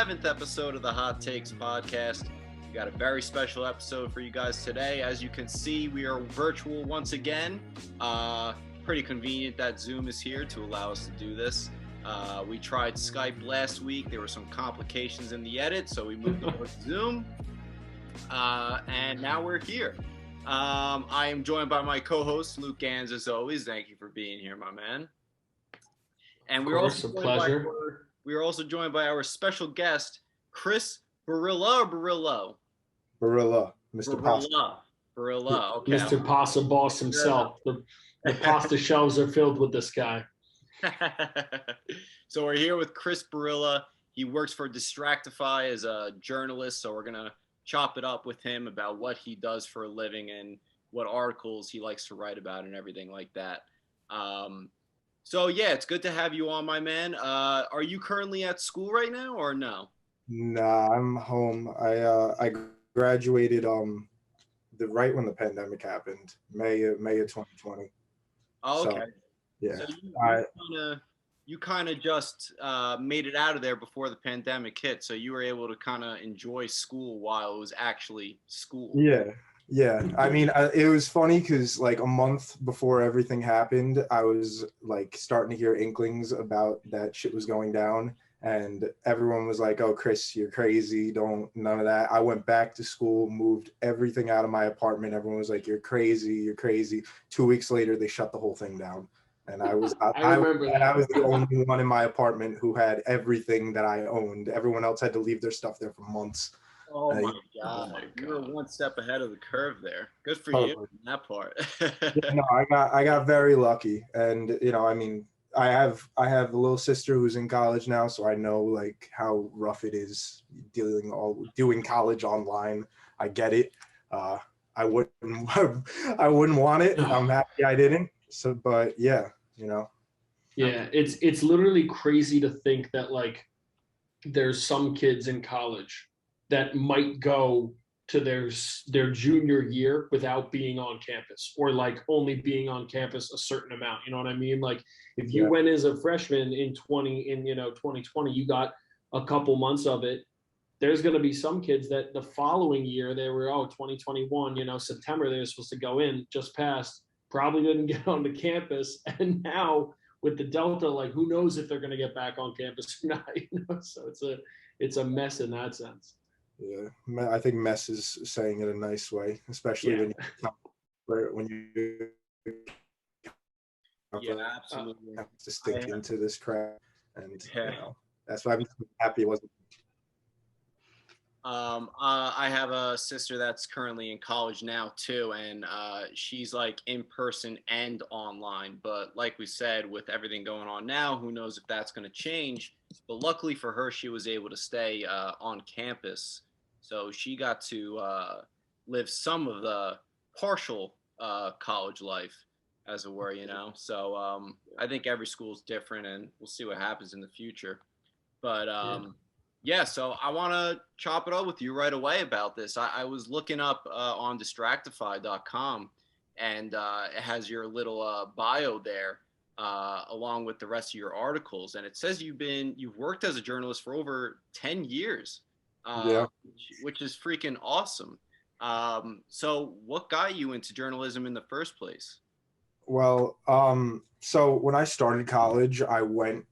7th episode of the Hot Takes podcast. We got a very special episode for you guys today. As you can see, we are virtual once again. Pretty convenient that Zoom is here to allow us to do this. We tried Skype last week. There were some complications in the edit, so we moved over to Zoom. And now we're here. I am joined by my co-host, Luke Ganz, as always. Thank you for being here, my man. And we're also joined by our special guest, Chris Barilla or Barillo? Barilla, Mr. Pasta. Barilla, okay. Mr. Pasta Boss himself. The pasta shelves are filled with this guy. So we're here with Chris Barilla. He works for Distractify as a journalist, so we're going to chop it up with him about what he does for a living and what articles he likes to write about and everything like that. So yeah, it's good to have you on, my man. Are you currently at school right now or no? Nah, I'm home. I graduated right when the pandemic happened, May of 2020. Oh, okay. So, yeah. So you kind of just made it out of there before the pandemic hit, so you were able to kind of enjoy school while it was actually school. Yeah. I mean, it was funny because like a month before everything happened, I was like starting to hear inklings about that shit was going down. And everyone was like, oh, Chris, you're crazy. None of that. I went back to school, moved everything out of my apartment. Everyone was like, you're crazy. 2 weeks later, they shut the whole thing down. And I was I was the only one in my apartment who had everything that I owned. Everyone else had to leave their stuff there for months. Oh my God. You were one step ahead of the curve there. Good for you in that part. No, I got very lucky. And I mean, I have a little sister who's in college now, so I know like how rough it is doing college online. I get it. I wouldn't want it. I'm happy I didn't. So, but yeah, Yeah, it's literally crazy to think that like there's some kids in college that might go to their junior year without being on campus, or like only being on campus a certain amount. You know what I mean? Like if you went as a freshman in 2020, you got a couple months of it. There's going to be some kids that the following year they were 2021, September they were supposed to go in, just passed, probably didn't get onto campus, and now with the Delta, like who knows if they're going to get back on campus or not? So it's a mess in that sense. Yeah, I think mess is saying it a nice way, especially when you absolutely have to stick into this crap, and that's why I'm happy it wasn't. I have a sister that's currently in college now too, and she's like in person and online. But like we said, with everything going on now, who knows if that's going to change? But luckily for her, she was able to stay on campus, so she got to live some of the partial college life, as it were. So I think every school is different, and we'll see what happens in the future. But yeah, so I want to chop it up with you right away about this. I was looking up on Distractify.com, and it has your little bio there, along with the rest of your articles. And it says you've worked as a journalist for over 10 years, which is freaking awesome. So what got you into journalism in the first place? Well, so when I started college, I went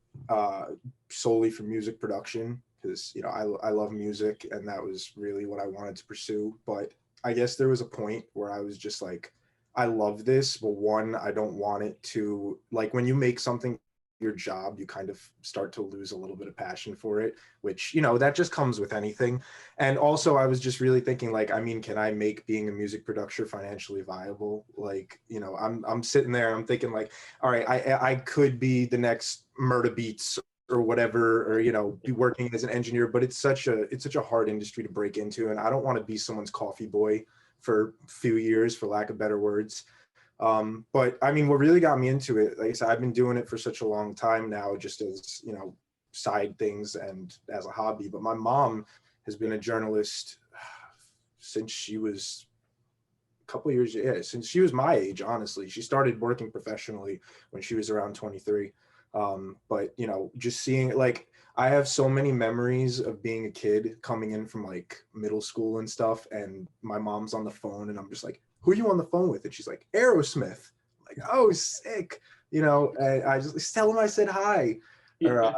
solely for music production, because I love music, and that was really what I wanted to pursue. But I guess there was a point where I was just like, I love this, but one, I don't want it to, like, when you make something your job, you kind of start to lose a little bit of passion for it, which that just comes with anything. And also I was just really thinking, like, I mean, can I make being a music producer financially viable? Like, I'm sitting there, I'm thinking like, all right, I could be the next Murda Beats or whatever, or be working as an engineer, but it's such a hard industry to break into, and I don't want to be someone's coffee boy for a few years, for lack of better words. But I mean, what really got me into it, like I said, I've been doing it for such a long time now, just as side things and as a hobby. But my mom has been a journalist since she was a couple of years, since she was my age. Honestly, she started working professionally when she was around 23. But just seeing, like, I have so many memories of being a kid coming in from like middle school and stuff, and my mom's on the phone and I'm just like, who are you on the phone with? And she's like, Aerosmith. I'm like, oh, sick. You know, and I just tell them I said hi. Or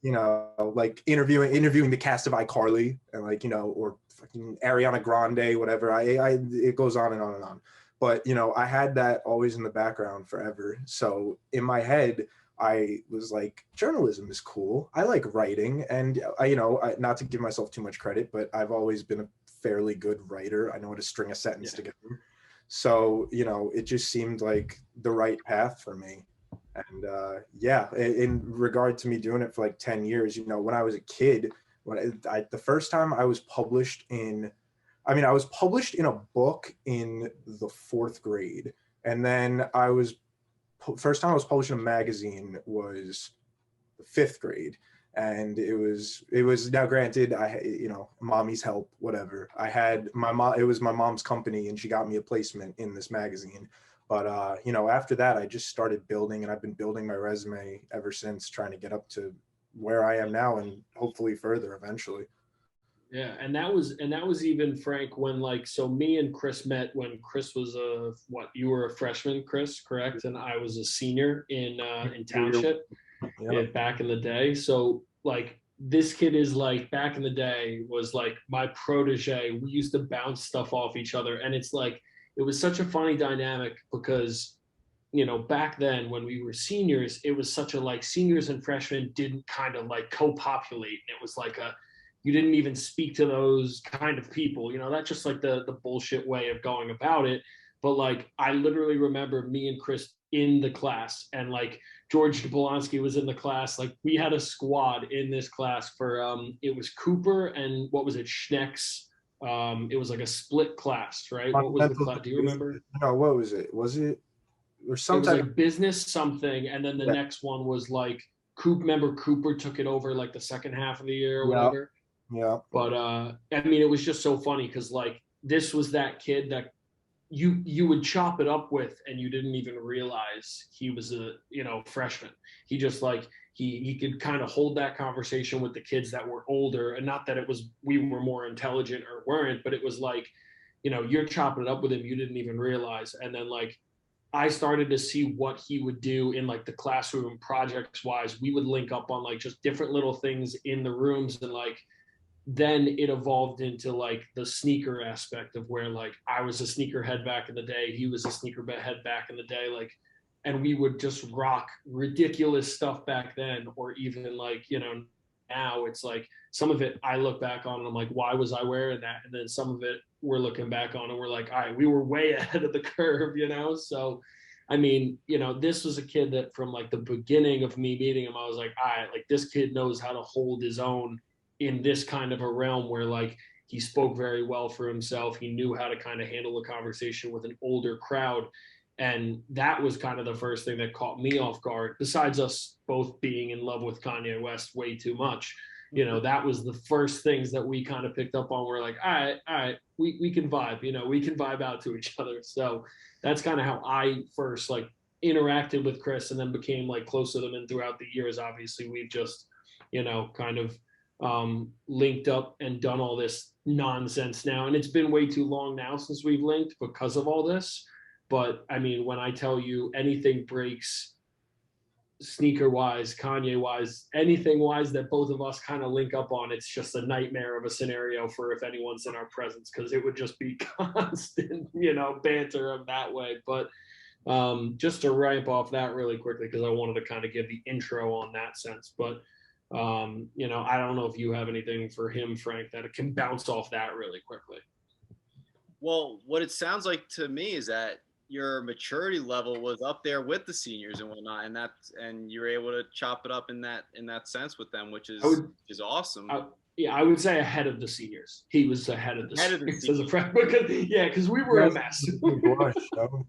you know, like interviewing the cast of iCarly, and like, you know, or fucking Ariana Grande, whatever. It goes on and on and on. But you know, I had that always in the background forever. So in my head, I was like, journalism is cool. I like writing, and you know, not to give myself too much credit, but I've always been a fairly good writer. I know how to string a sentence together. So you know, it just seemed like the right path for me. And yeah, in regard to me doing it for like 10 years, you know, when I was a kid, the first time I was published in, I was published in a book in the 4th grade. And then first time I was published in a magazine was the 5th grade. And it was now granted, you know, mommy's help, whatever. I had my mom, it was my mom's company and she got me a placement in this magazine. But, you know, after that, I just started building, and I've been building my resume ever since, trying to get up to where I am now and hopefully further eventually. Yeah, and that was even, Frank, when like, so me and Chris met when Chris was you were a freshman, Chris, correct? And I was a senior in Township, yeah, back in the day. So like this kid is like, back in the day was like my protege. We used to bounce stuff off each other, and it's like, it was such a funny dynamic because, you know, back then when we were seniors, it was such a like, seniors and freshmen didn't kind of like co-populate. It was like you didn't even speak to those kind of people, you know, that's just like the bullshit way of going about it. But like, I literally remember me and Chris in the class, and like George Polonsky was in the class. Like we had a squad in this class for, it was Cooper and what was it, Schneck's. It was like a split class, right? What was the class? Do you remember? No, what was it? Was it or something? It was like business something, and then the next one was like Remember Cooper took it over like the second half of the year or whatever. Yeah. But I mean, it was just so funny because like this was that kid that you would chop it up with, and you didn't even realize he was a, you know, freshman. He just like he could kind of hold that conversation with the kids that were older, and not that it was we were more intelligent or weren't, but it was like, you know, you're chopping it up with him, you didn't even realize. And then like I started to see what he would do in like the classroom projects wise. We would link up on like just different little things in the rooms, and like then it evolved into like the sneaker aspect of where like I was a sneakerhead back in the day, he was a sneakerhead back in the day, like, and we would just rock ridiculous stuff back then. Or even like, you know, now it's like some of it I look back on and I'm like, why was I wearing that? And then some of it we're looking back on and we're like, all right, we were way ahead of the curve, you know? So I mean, you know, this was a kid that from like the beginning of me meeting him, I was like, all right, like this kid knows how to hold his own in this kind of a realm where like he spoke very well for himself. He knew how to kind of handle a conversation with an older crowd. And that was kind of the first thing that caught me off guard, besides us both being in love with Kanye West way too much. You know, that was the first things that we kind of picked up on. We're like, all right, we can vibe, you know, we can vibe out to each other. So that's kind of how I first like interacted with Chris, and then became like close to them. And throughout the years, obviously we've just, you know, kind of linked up and done all this nonsense now. And it's been way too long now since we've linked because of all this. But I mean, when I tell you anything breaks sneaker wise, Kanye wise, anything wise that both of us kind of link up on, it's just a nightmare of a scenario for if anyone's in our presence, because it would just be constant, you know, banter of that way. But just to ramp off that really quickly, because I wanted to kind of give the intro on that sense. But you know, I don't know if you have anything for him, Frank, that it can bounce off that really quickly. Well, what it sounds like to me is that your maturity level was up there with the seniors and whatnot, and you were able to chop it up in that sense with them, which is awesome. I would say ahead of the seniors. He was ahead of the seniors as a friend, because we were a mess. Blush,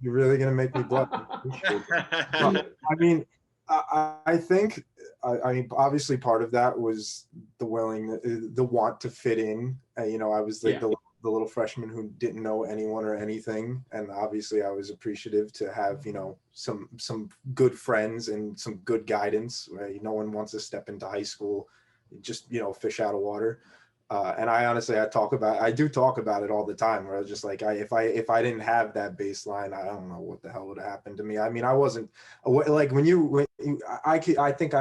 you're really gonna make me blush. I mean, I think, I mean, obviously part of that was the want to fit in. You know, I was like the little freshman who didn't know anyone or anything, and obviously I was appreciative to have, you know, some good friends and some good guidance. Right? No one wants to step into high school just, fish out of water. And I honestly, I do talk about it all the time, where I was just like, if I didn't have that baseline, I don't know what the hell would have happened to me. I mean, I wasn't like I think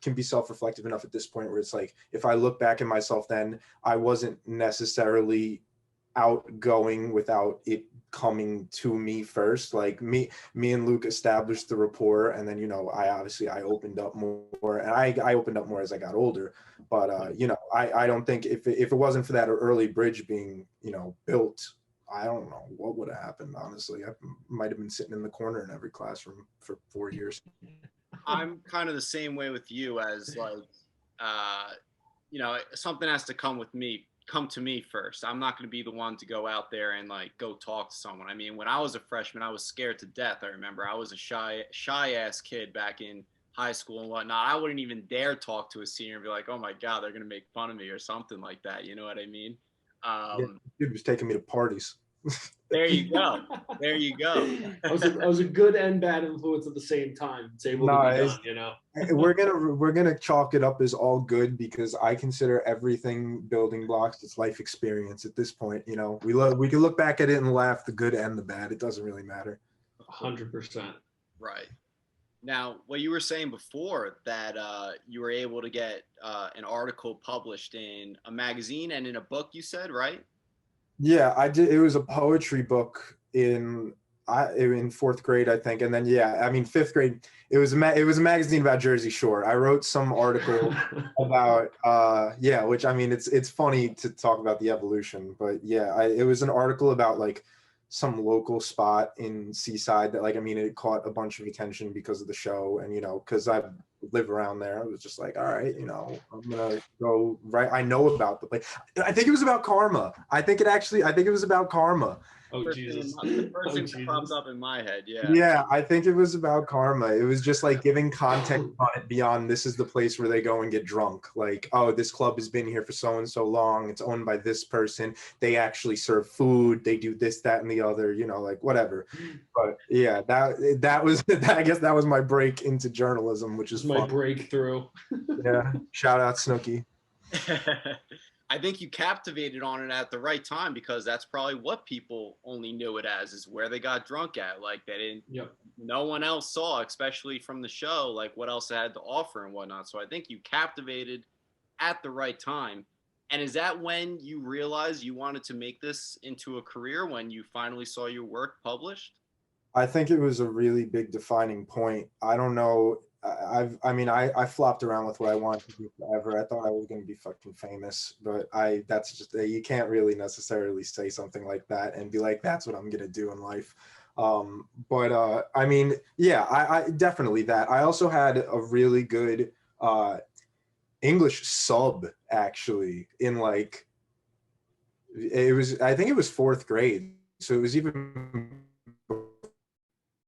can be self-reflective enough at this point where it's like, if I look back at myself then, I wasn't necessarily outgoing without it coming to me first. Like me and Luke established the rapport, and then I opened up more, and I opened up more as I got older. But I don't think if it wasn't for that early bridge being built, I don't know what would have happened. Honestly, I might have been sitting in the corner in every classroom for 4 years. I'm kind of the same way with you, as like something has to come to me first. I'm not going to be the one to go out there and like go talk to someone. I mean, when I was a freshman, I was scared to death. I remember I was a shy ass kid back in high school and whatnot. I wouldn't even dare talk to a senior and be like, oh my God, they're going to make fun of me or something like that. You know what I mean? Dude was taking me to parties. There you go. There you go. I was a good and bad influence at the same time. It's able to be done, We're gonna chalk it up as all good, because I consider everything building blocks. It's life experience at this point. We can look back at it and laugh, the good and the bad. It doesn't really matter. 100%. Right. Now, what you were saying before, that you were able to get an article published in a magazine and in a book, you said, right? Yeah, I did. It was a poetry book in 4th grade, I think, and then fifth grade. It was a magazine about Jersey Shore. I wrote some article about which, I mean, it's funny to talk about the evolution, but it was an article about like some local spot in Seaside that, like, I mean, it caught a bunch of attention because of the show, and because I live around there, I was just like, all right, I'm gonna go right. I know about the place. I think it was about karma. I think it was about karma. Oh, Jesus. The first thing that popped up in my head, yeah. Yeah, I think it was about karma. It was just like giving context on it beyond, this is the place where they go and get drunk. Like, oh, this club has been here for so and so long. It's owned by this person. They actually serve food. They do this, that, and the other, like whatever. But yeah, that was, I guess that was my break into journalism, which is my fun. Breakthrough. Yeah, shout out Snooki. I think you captivated on it at the right time, because that's probably what people only knew it as, is where they got drunk at. Like, they didn't, no one else saw, especially from the show, like what else it had to offer and whatnot. So I think you captivated at the right time. And is that when you realized you wanted to make this into a career, when you finally saw your work published? I think it was a really big defining point. I don't know. I flopped around with what I wanted to do forever. I thought I was going to be fucking famous, but that's just, you can't really necessarily say something like that and be like, that's what I'm going to do in life. I definitely that. I also had a really good English sub, actually, in I think it was 4th grade. So it was even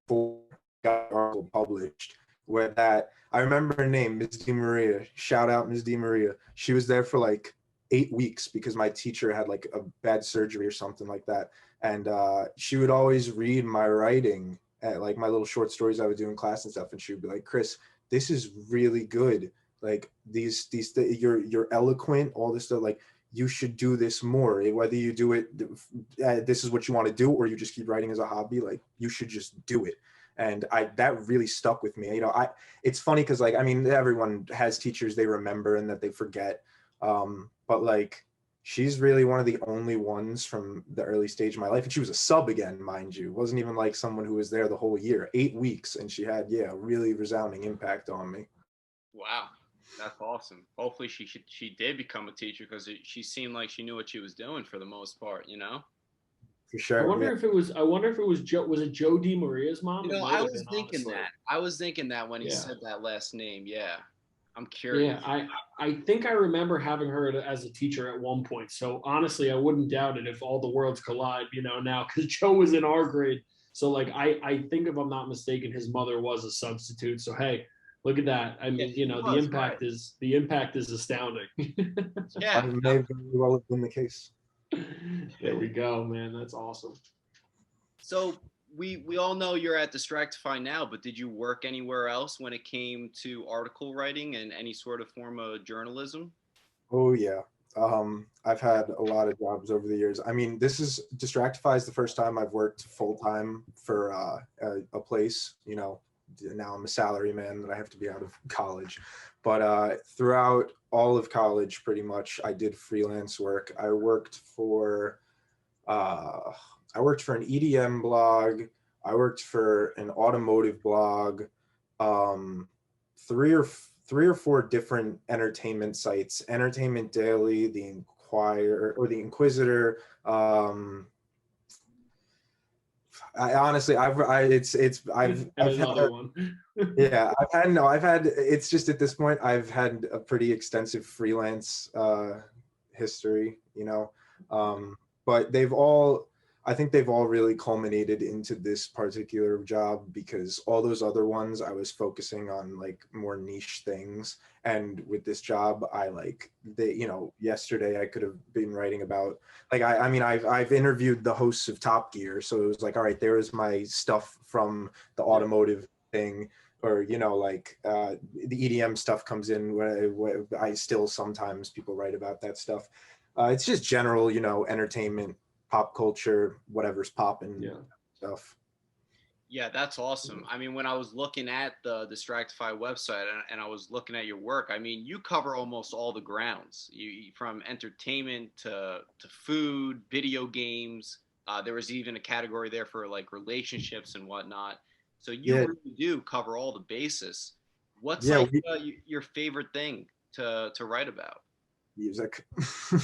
before I got the article published. Where that, I remember her name, Ms. DiMaria. Shout out Ms. DiMaria. She was there for like 8 weeks because my teacher had like a bad surgery or something like that. And she would always read my writing, at like my little short stories I would do in class and stuff. And she would be like, Chris, this is really good. Like you're eloquent, all this stuff. Like, you should do this more. Whether you do it, this is what you want to do, or you just keep writing as a hobby, like, you should just do it. And that really stuck with me. It's funny because, like, I mean, everyone has teachers they remember and that they forget. But like, she's really one of the only ones from the early stage of my life. And she was a sub again, mind you. It wasn't even like someone who was there the whole year, 8 weeks. And she had, a really resounding impact on me. Wow. That's awesome. Hopefully she did become a teacher, because she seemed like she knew what she was doing for the most part, For sure. I wonder if it was Joe. Was it Joe DiMaria's mom? I was thinking that. I was thinking that when he said that last name. Yeah, I'm curious. Yeah, I think I remember having her as a teacher at one point. So honestly, I wouldn't doubt it if all the worlds collide. Now, because Joe was in our grade. So like, I think, if I'm not mistaken, his mother was a substitute. So hey, look at that. I mean, the impact is astounding. Yeah, it may very well have been the case. There we go, man. That's awesome. So we all know you're at Distractify now, but did you work anywhere else when it came to article writing and any sort of form of journalism? Oh yeah. I've had a lot of jobs over the years. I mean, this is Distractify is the first time I've worked full time for a place. You know, now I'm a salary man that I have to be out of college. But throughout all of college, pretty much, I did freelance work. Uh, I worked for an EDM blog. I worked for an automotive blog. Um, three or four different entertainment sites: Entertainment Daily, The Inquirer, or The Inquisitor. I honestly, I've had another one. yeah, I've had, it's just at this point, I've had a pretty extensive freelance history, you know, but I think they've all really culminated into this particular job, because all those other ones I was focusing on like more niche things. And with this job, you know, yesterday I could have been writing about, like, I mean, I've interviewed the hosts of Top Gear. So it was like, all right, there is my stuff from the automotive thing. Or, you know, like the EDM stuff comes in where I still sometimes people write about that stuff. It's just general, you know, entertainment, pop culture, whatever's popping, stuff. Yeah, that's awesome. I mean, when I was looking at the Distractify website and I was looking at your work, I mean, you cover almost all the grounds. From entertainment to food, video games. There was even a category there for like relationships and whatnot. So you Yeah, really do cover all the bases. What's yeah, like your favorite thing to write about? music.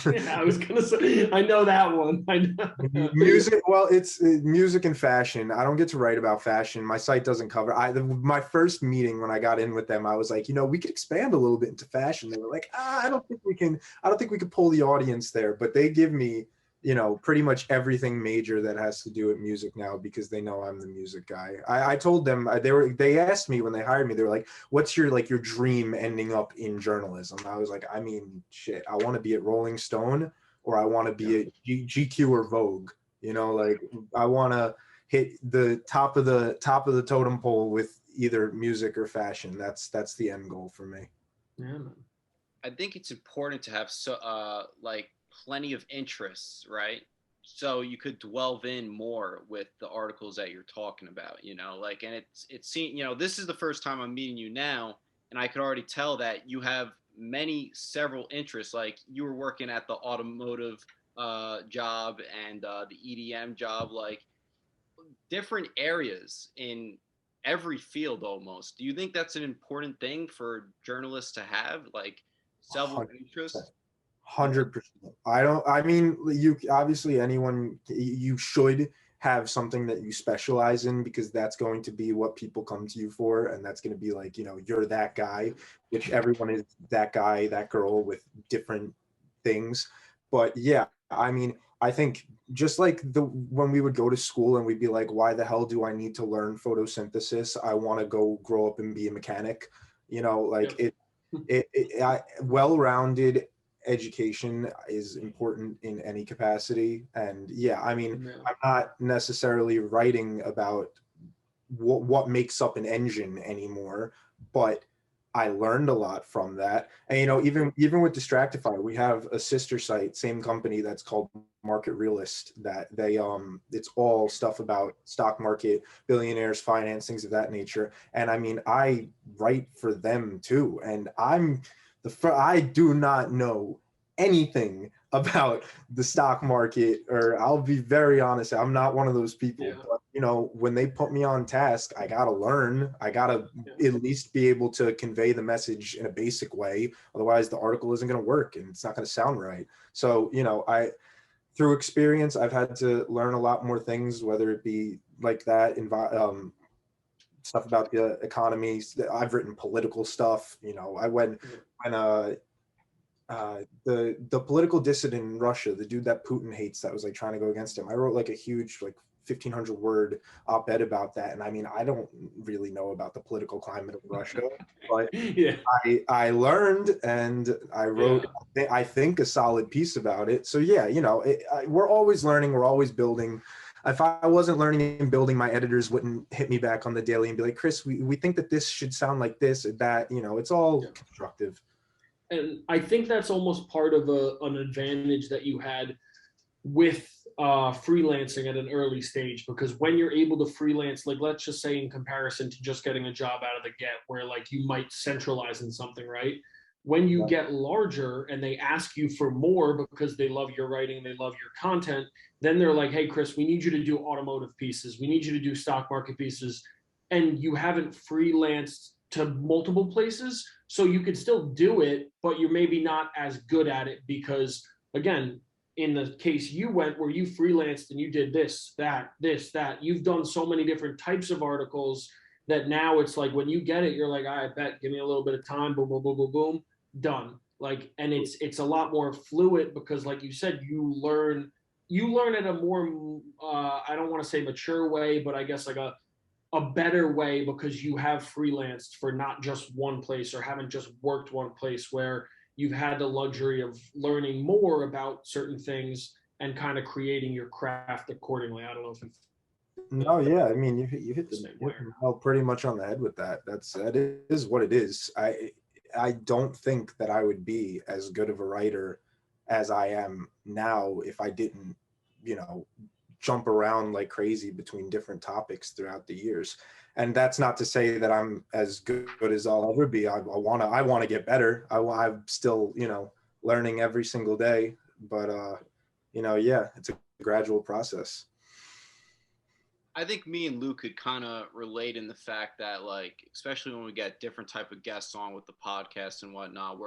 Yeah, I was gonna say, I know that one. I know. Music, well, it's music and fashion. I don't get to write about fashion. My site doesn't cover. My first meeting when I got in with them, I was like, you know, we could expand a little bit into fashion. They were like, I don't think we can. I don't think we could pull the audience there. But they give me, you know, pretty much everything major that has to do with music now, because they know I'm the music guy. I told them, they asked me when they hired me, they were like, what's your dream ending up in journalism? I was like, I mean, shit, I want to be at Rolling Stone, or I want to be at GQ or Vogue. You know, like, I want to hit the top of the totem pole with either music or fashion. That's the end goal for me. Yeah, man. I think it's important to have like plenty of interests, right? So you could delve in more with the articles that you're talking about, you know, like, and it's seen, you know, this is the first time I'm meeting you now, and I could already tell that you have several interests. Like, you were working at the automotive job and the EDM job, like different areas in every field almost. Do you think that's an important thing for journalists to have, like several 100%. interests? 100%. I mean, you obviously, anyone, you should have something that you specialize in, because that's going to be what people come to you for. And that's going to be like, you know, you're that guy, which everyone is that guy, that girl with different things. But yeah, I mean, I think just like when we would go to school and we'd be like, why the hell do I need to learn photosynthesis? I want to go grow up and be a mechanic. You know, like, well-rounded education is important in any capacity. And yeah, I mean, I'm not necessarily writing about what makes up an engine anymore, but I learned a lot from that. And, you know, even with Distractify, we have a sister site, same company, that's called Market Realist, that it's all stuff about stock market, billionaires, finance, things of that nature. And I mean, I write for them too. And I do not know anything about the stock market, or I'll be very honest, I'm not one of those people. But, you know, when they put me on task, I gotta learn. I gotta at least be able to convey the message in a basic way. Otherwise, the article isn't going to work and it's not going to sound right. So, you know, through experience, I've had to learn a lot more things, whether it be like that, stuff about the economy. I've written political stuff. You know, the political dissident in Russia, the dude that Putin hates, that was like trying to go against him, I wrote like a huge, like 1,500 word op-ed about that. And I mean, I don't really know about the political climate of Russia, but I learned, and I wrote, I think, a solid piece about it. So yeah, you know, we're always learning, we're always building. if I wasn't learning and building, my editors wouldn't hit me back on the daily and be like, Chris, we think that this should sound like this or that, you know, it's all constructive. And I think that's almost part of an advantage that you had with freelancing at an early stage, because when you're able to freelance, like let's just say in comparison to just getting a job out of the get where like you might centralize in something, right? When you get larger and they ask you for more because they love your writing, they love your content, then they're like, hey, Chris, we need you to do automotive pieces. We need you to do stock market pieces. And you haven't freelanced to multiple places. So you could still do it, but you're maybe not as good at it because, again, in the case you went where you freelanced and you did this, that, you've done so many different types of articles that now it's like when you get it, you're like, I bet, give me a little bit of time, boom, boom, boom, boom, boom, done. Like, and it's a lot more fluid because, like you said, you learn at a more, I don't want to say mature way, but I guess like a better way because you have freelanced for not just one place or haven't just worked one place, where you've had the luxury of learning more about certain things and kind of creating your craft accordingly. I don't know if you've... No, yeah, I mean, you hit the nail pretty much on the head with that. That is what it is. I don't think that I would be as good of a writer as I am now if I didn't, you know, jump around like crazy between different topics throughout the years. And that's not to say that I'm as good as I'll ever be. I want to get better. I'm still, you know, learning every single day, but you know, yeah, it's a gradual process. I think me and Luke could kind of relate in the fact that, like, especially when we get different type of guests on with the podcast and whatnot,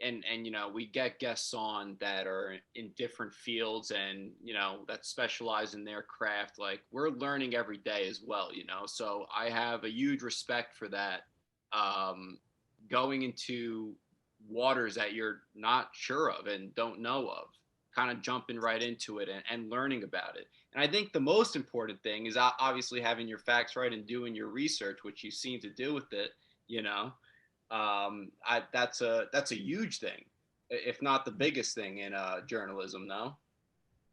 and you know, we get guests on that are in different fields and, you know, that specialize in their craft. Like, we're learning every day as well, you know. So I have a huge respect for that. Going into waters that you're not sure of and don't know of, kind of jumping right into it and learning about it. And I think the most important thing is obviously having your facts right and doing your research, which you seem to do with it, you know. That's a huge thing, if not the biggest thing in journalism. No,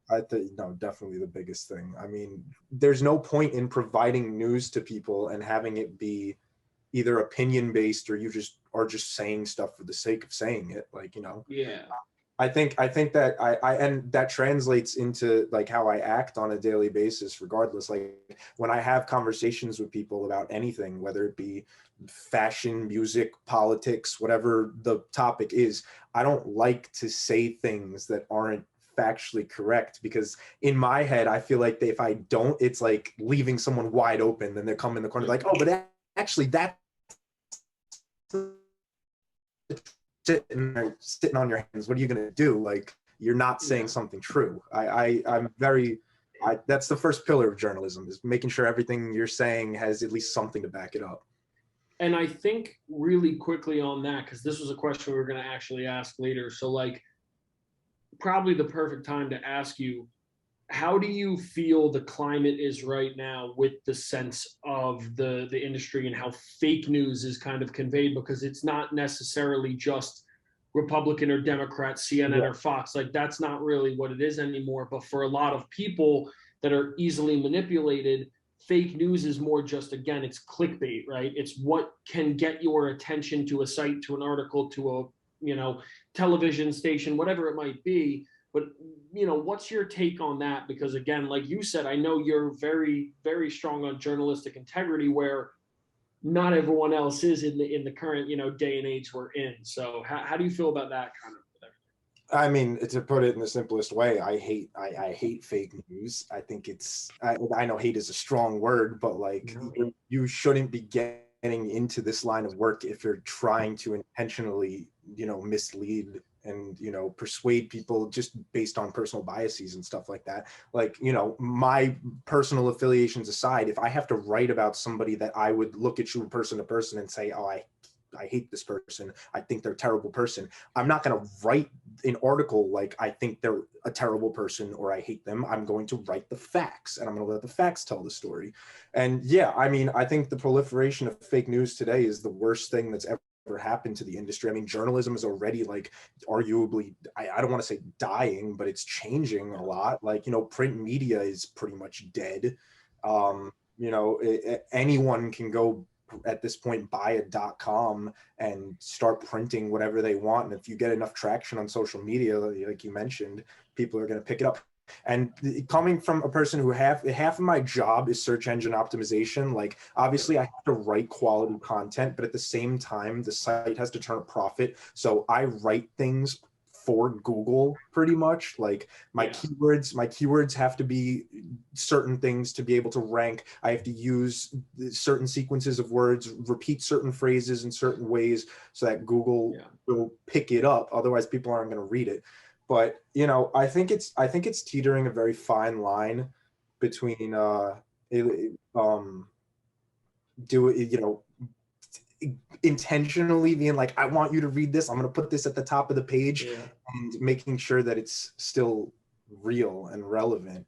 I think, no, definitely the biggest thing. I mean, there's no point in providing news to people and having it be either opinion based or you just are just saying stuff for the sake of saying it. Like, you know, yeah. I think that I and that translates into like how I act on a daily basis, regardless. Like when I have conversations with people about anything, whether it be fashion, music, politics, whatever the topic is, I don't like to say things that aren't factually correct, because in my head, I feel like if I don't, it's like leaving someone wide open. Then they come in the corner like, oh, but actually that's sitting on your hands. What are you going to do? Like, you're not saying something true. That's the first pillar of journalism, is making sure everything you're saying has at least something to back it up. And I think really quickly on that, because this was a question we were going to actually ask later. So like, probably the perfect time to ask you, how do you feel the climate is right now with the sense of the industry and how fake news is kind of conveyed? Because it's not necessarily just Republican or Democrat, CNN or Fox. Like, that's not really what it is anymore. But for a lot of people that are easily manipulated, fake news is more just, again, it's clickbait, right? It's what can get your attention to a site, to an article, to a, you know, television station, whatever it might be. But, you know, what's your take on that? Because again, like you said, I know you're very, very strong on journalistic integrity, where not everyone else is in the current, you know, day and age we're in. So how do you feel about that kind of thing? I mean, to put it in the simplest way, I hate fake news. I think I know hate is a strong word, but like you shouldn't be getting into this line of work if you're trying to intentionally, you know, mislead and, you know, persuade people just based on personal biases and stuff like that. Like, you know, my personal affiliations aside, if I have to write about somebody that I would look at you person to person and say, oh, I hate this person, I think they're a terrible person, I'm not going to write an article like I think they're a terrible person or I hate them. I'm going to write the facts, and I'm going to let the facts tell the story. And yeah, I mean, I think the proliferation of fake news today is the worst thing that's ever happened to the industry. I mean, journalism is already like arguably, I don't want to say dying, but it's changing a lot. Like, print media is pretty much dead. Anyone can go at this point buy a .com and start printing whatever they want. And if you get enough traction on social media, like you mentioned, people are going to pick it up. And coming from a person who half of my job is search engine optimization, like obviously I have to write quality content, but at the same time, the site has to turn a profit. So I write things for Google pretty much. Like my keywords have to be certain things to be able to rank. I have to use certain sequences of words, repeat certain phrases in certain ways so that Google will pick it up. Otherwise people aren't going to read it. But I think it's teetering a very fine line between intentionally being like, I want you to read this, I'm going to put this at the top of the page, and making sure that it's still real and relevant.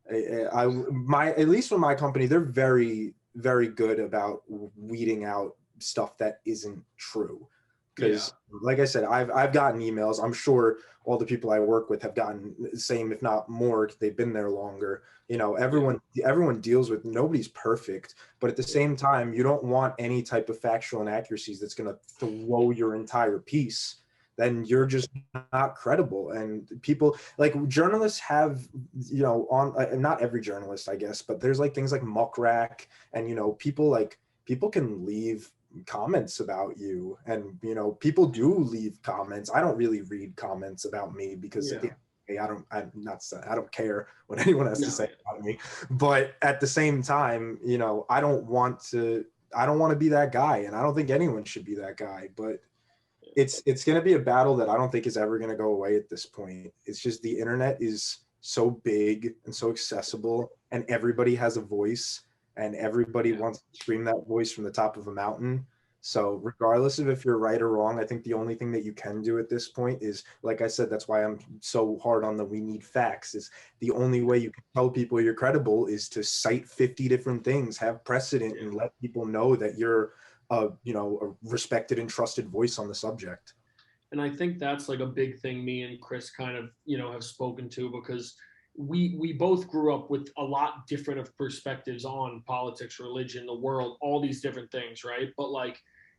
At least with my company, they're very, very good about weeding out stuff that isn't true. Because like I said, I've gotten emails. I'm sure all the people I work with have gotten the same, if not more. They've been there longer. Everyone deals with, nobody's perfect, but at the same time, you don't want any type of factual inaccuracies that's going to throw your entire piece. Then you're just not credible. And people, like journalists have, not every journalist, I guess, but there's like things like muck rack, and people can leave comments about you, and people do leave comments. I don't really read comments about me because I don't care what anyone has to say about me, but at the same time, I don't want to be that guy, and I don't think anyone should be that guy. But it's going to be a battle that I don't think is ever going to go away at this point. It's just the internet is so big and so accessible, and everybody has a voice, and everybody wants to scream that voice from the top of a mountain. So regardless of if you're right or wrong, I think the only thing that you can do at this point is, like I said, that's why I'm so hard on we need facts, is the only way you can tell people you're credible is to cite 50 different things, have precedent, and let people know that you're a respected and trusted voice on the subject. And I think that's like a big thing me and Chris kind of, have spoken to, because we both grew up with a lot different of perspectives on politics, religion, the world, all these different things, right? But like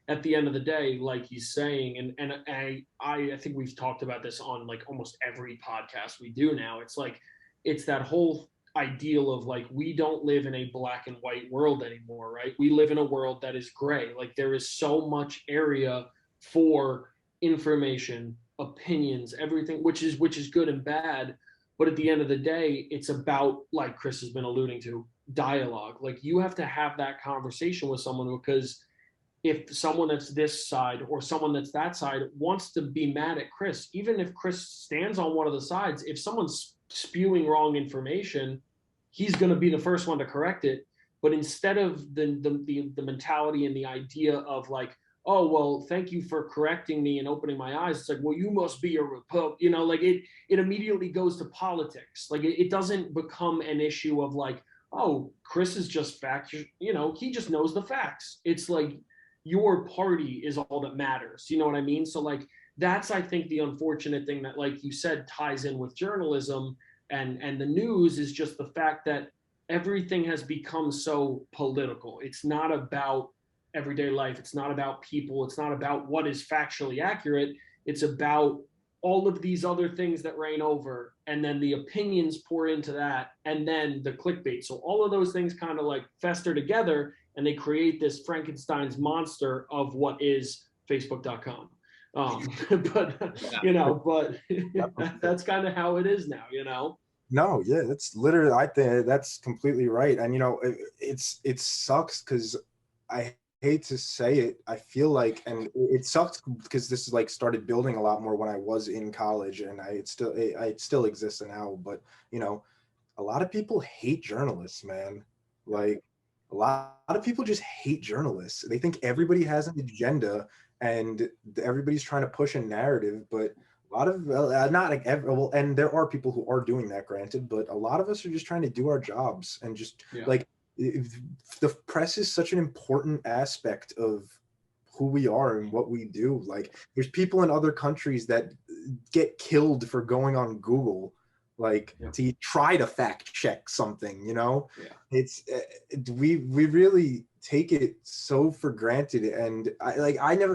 at the end of the day, like he's saying, and I think we've talked about this on like almost every podcast we do now. It's like, it's that whole ideal of like, we don't live in a black and white world anymore, right? We live in a world that is gray. Like there is so much area for information, opinions, everything, which is good and bad. But at the end of the day, it's about, like Chris has been alluding to, dialogue. Like you have to have that conversation with someone, because if someone that's this side or someone that's that side wants to be mad at Chris, even if Chris stands on one of the sides, if someone's spewing wrong information, he's going to be the first one to correct it. But instead of the mentality and the idea of like, oh, well, thank you for correcting me and opening my eyes. It's like, well, you must be a Republican, like it immediately goes to politics. Like it doesn't become an issue of like, oh, Chris is just fact, he just knows the facts. It's like your party is all that matters. You know what I mean? So like, that's, I think, the unfortunate thing that, like you said, ties in with journalism and the news, is just the fact that everything has become so political. It's not about everyday life. It's not about people. It's not about what is factually accurate. It's about all of these other things that reign over, and then the opinions pour into that, and then the clickbait. So all of those things kind of like fester together, and they create this Frankenstein's monster of what is Facebook.com. But that's kind of how it is now. No, yeah, that's literally, I think that's completely right. And it sucks because I hate to say it, I feel like, and it sucks because this is like started building a lot more when I was in college, and it still exists now. But a lot of people hate journalists, man. Like a lot of people just hate journalists. They think everybody has an agenda and everybody's trying to push a narrative, but a lot of not like and there are people who are doing that, granted, but a lot of us are just trying to do our jobs and just like, the press is such an important aspect of who we are and what we do. Like there's people in other countries that get killed for going on Google, like to try to fact check something, you know. It's we really take it so for granted. And I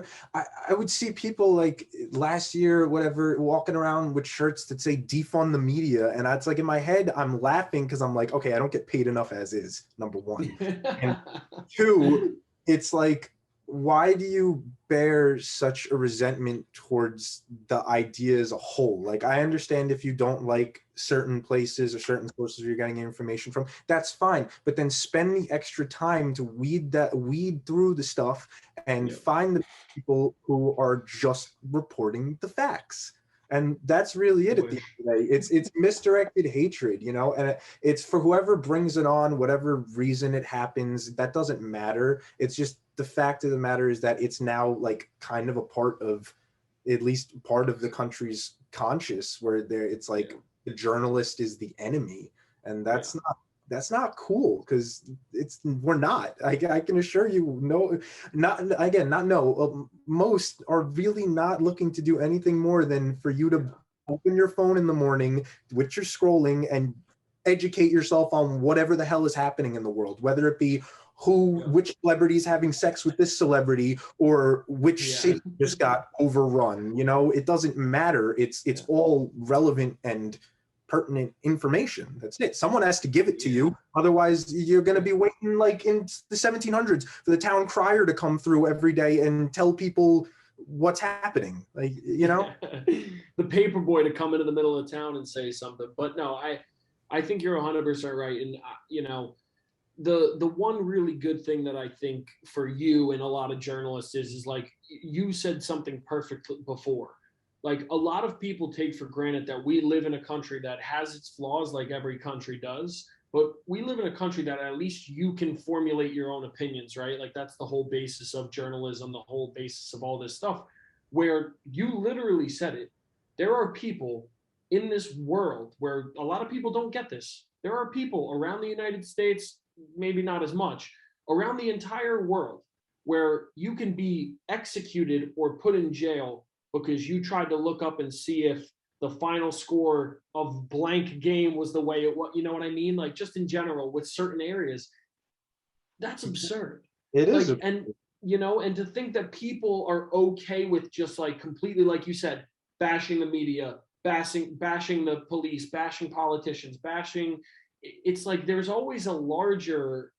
would see people like last year, whatever, walking around with shirts that say defund the media. And it's like in my head, I'm laughing because I'm like, okay, I don't get paid enough as is, number one. And two, it's like, why do you bear such a resentment towards the idea as a whole? Like, I understand if you don't like certain places or certain sources you're getting information from, that's fine. But then spend the extra time to weed through the stuff and find the people who are just reporting the facts. And that's really it at the end of the day. It's misdirected hatred, you know, and it's for whoever brings it on, whatever reason it happens, that doesn't matter. It's just the fact of the matter is that it's now like kind of a part of, at least part of the country's conscious, where it's like the journalist is the enemy, and that's not cool, because we're not. I can assure you, most are really not looking to do anything more than for you to open your phone in the morning with your scrolling and educate yourself on whatever the hell is happening in the world, whether it be which celebrity is having sex with this celebrity, or which city just got overrun. You know, it doesn't matter. It's all relevant and pertinent information. That's it. Someone has to give it to you. Otherwise, you're going to be waiting like in the 1700s for the town crier to come through every day and tell people what's happening. Like, you know, the paper boy to come into the middle of town and say something. But no, I think you're 100% right. And you know, the one really good thing that I think for you and a lot of journalists is like you said something perfect before. Like a lot of people take for granted that we live in a country that has its flaws, like every country does, but we live in a country that at least you can formulate your own opinions, right? Like that's the whole basis of journalism, the whole basis of all this stuff, where you literally said it. There are people in this world where a lot of people don't get this. There are people around the United States, maybe not as much, around the entire world, where you can be executed or put in jail because you tried to look up and see if the final score of blank game was the way it was. You know what I mean? Like just in general with certain areas, that's absurd. It is. Like, and you know, and to think that people are okay with just like completely, like you said, bashing the media, bashing the police, bashing politicians, bashing. It's like there's always a larger,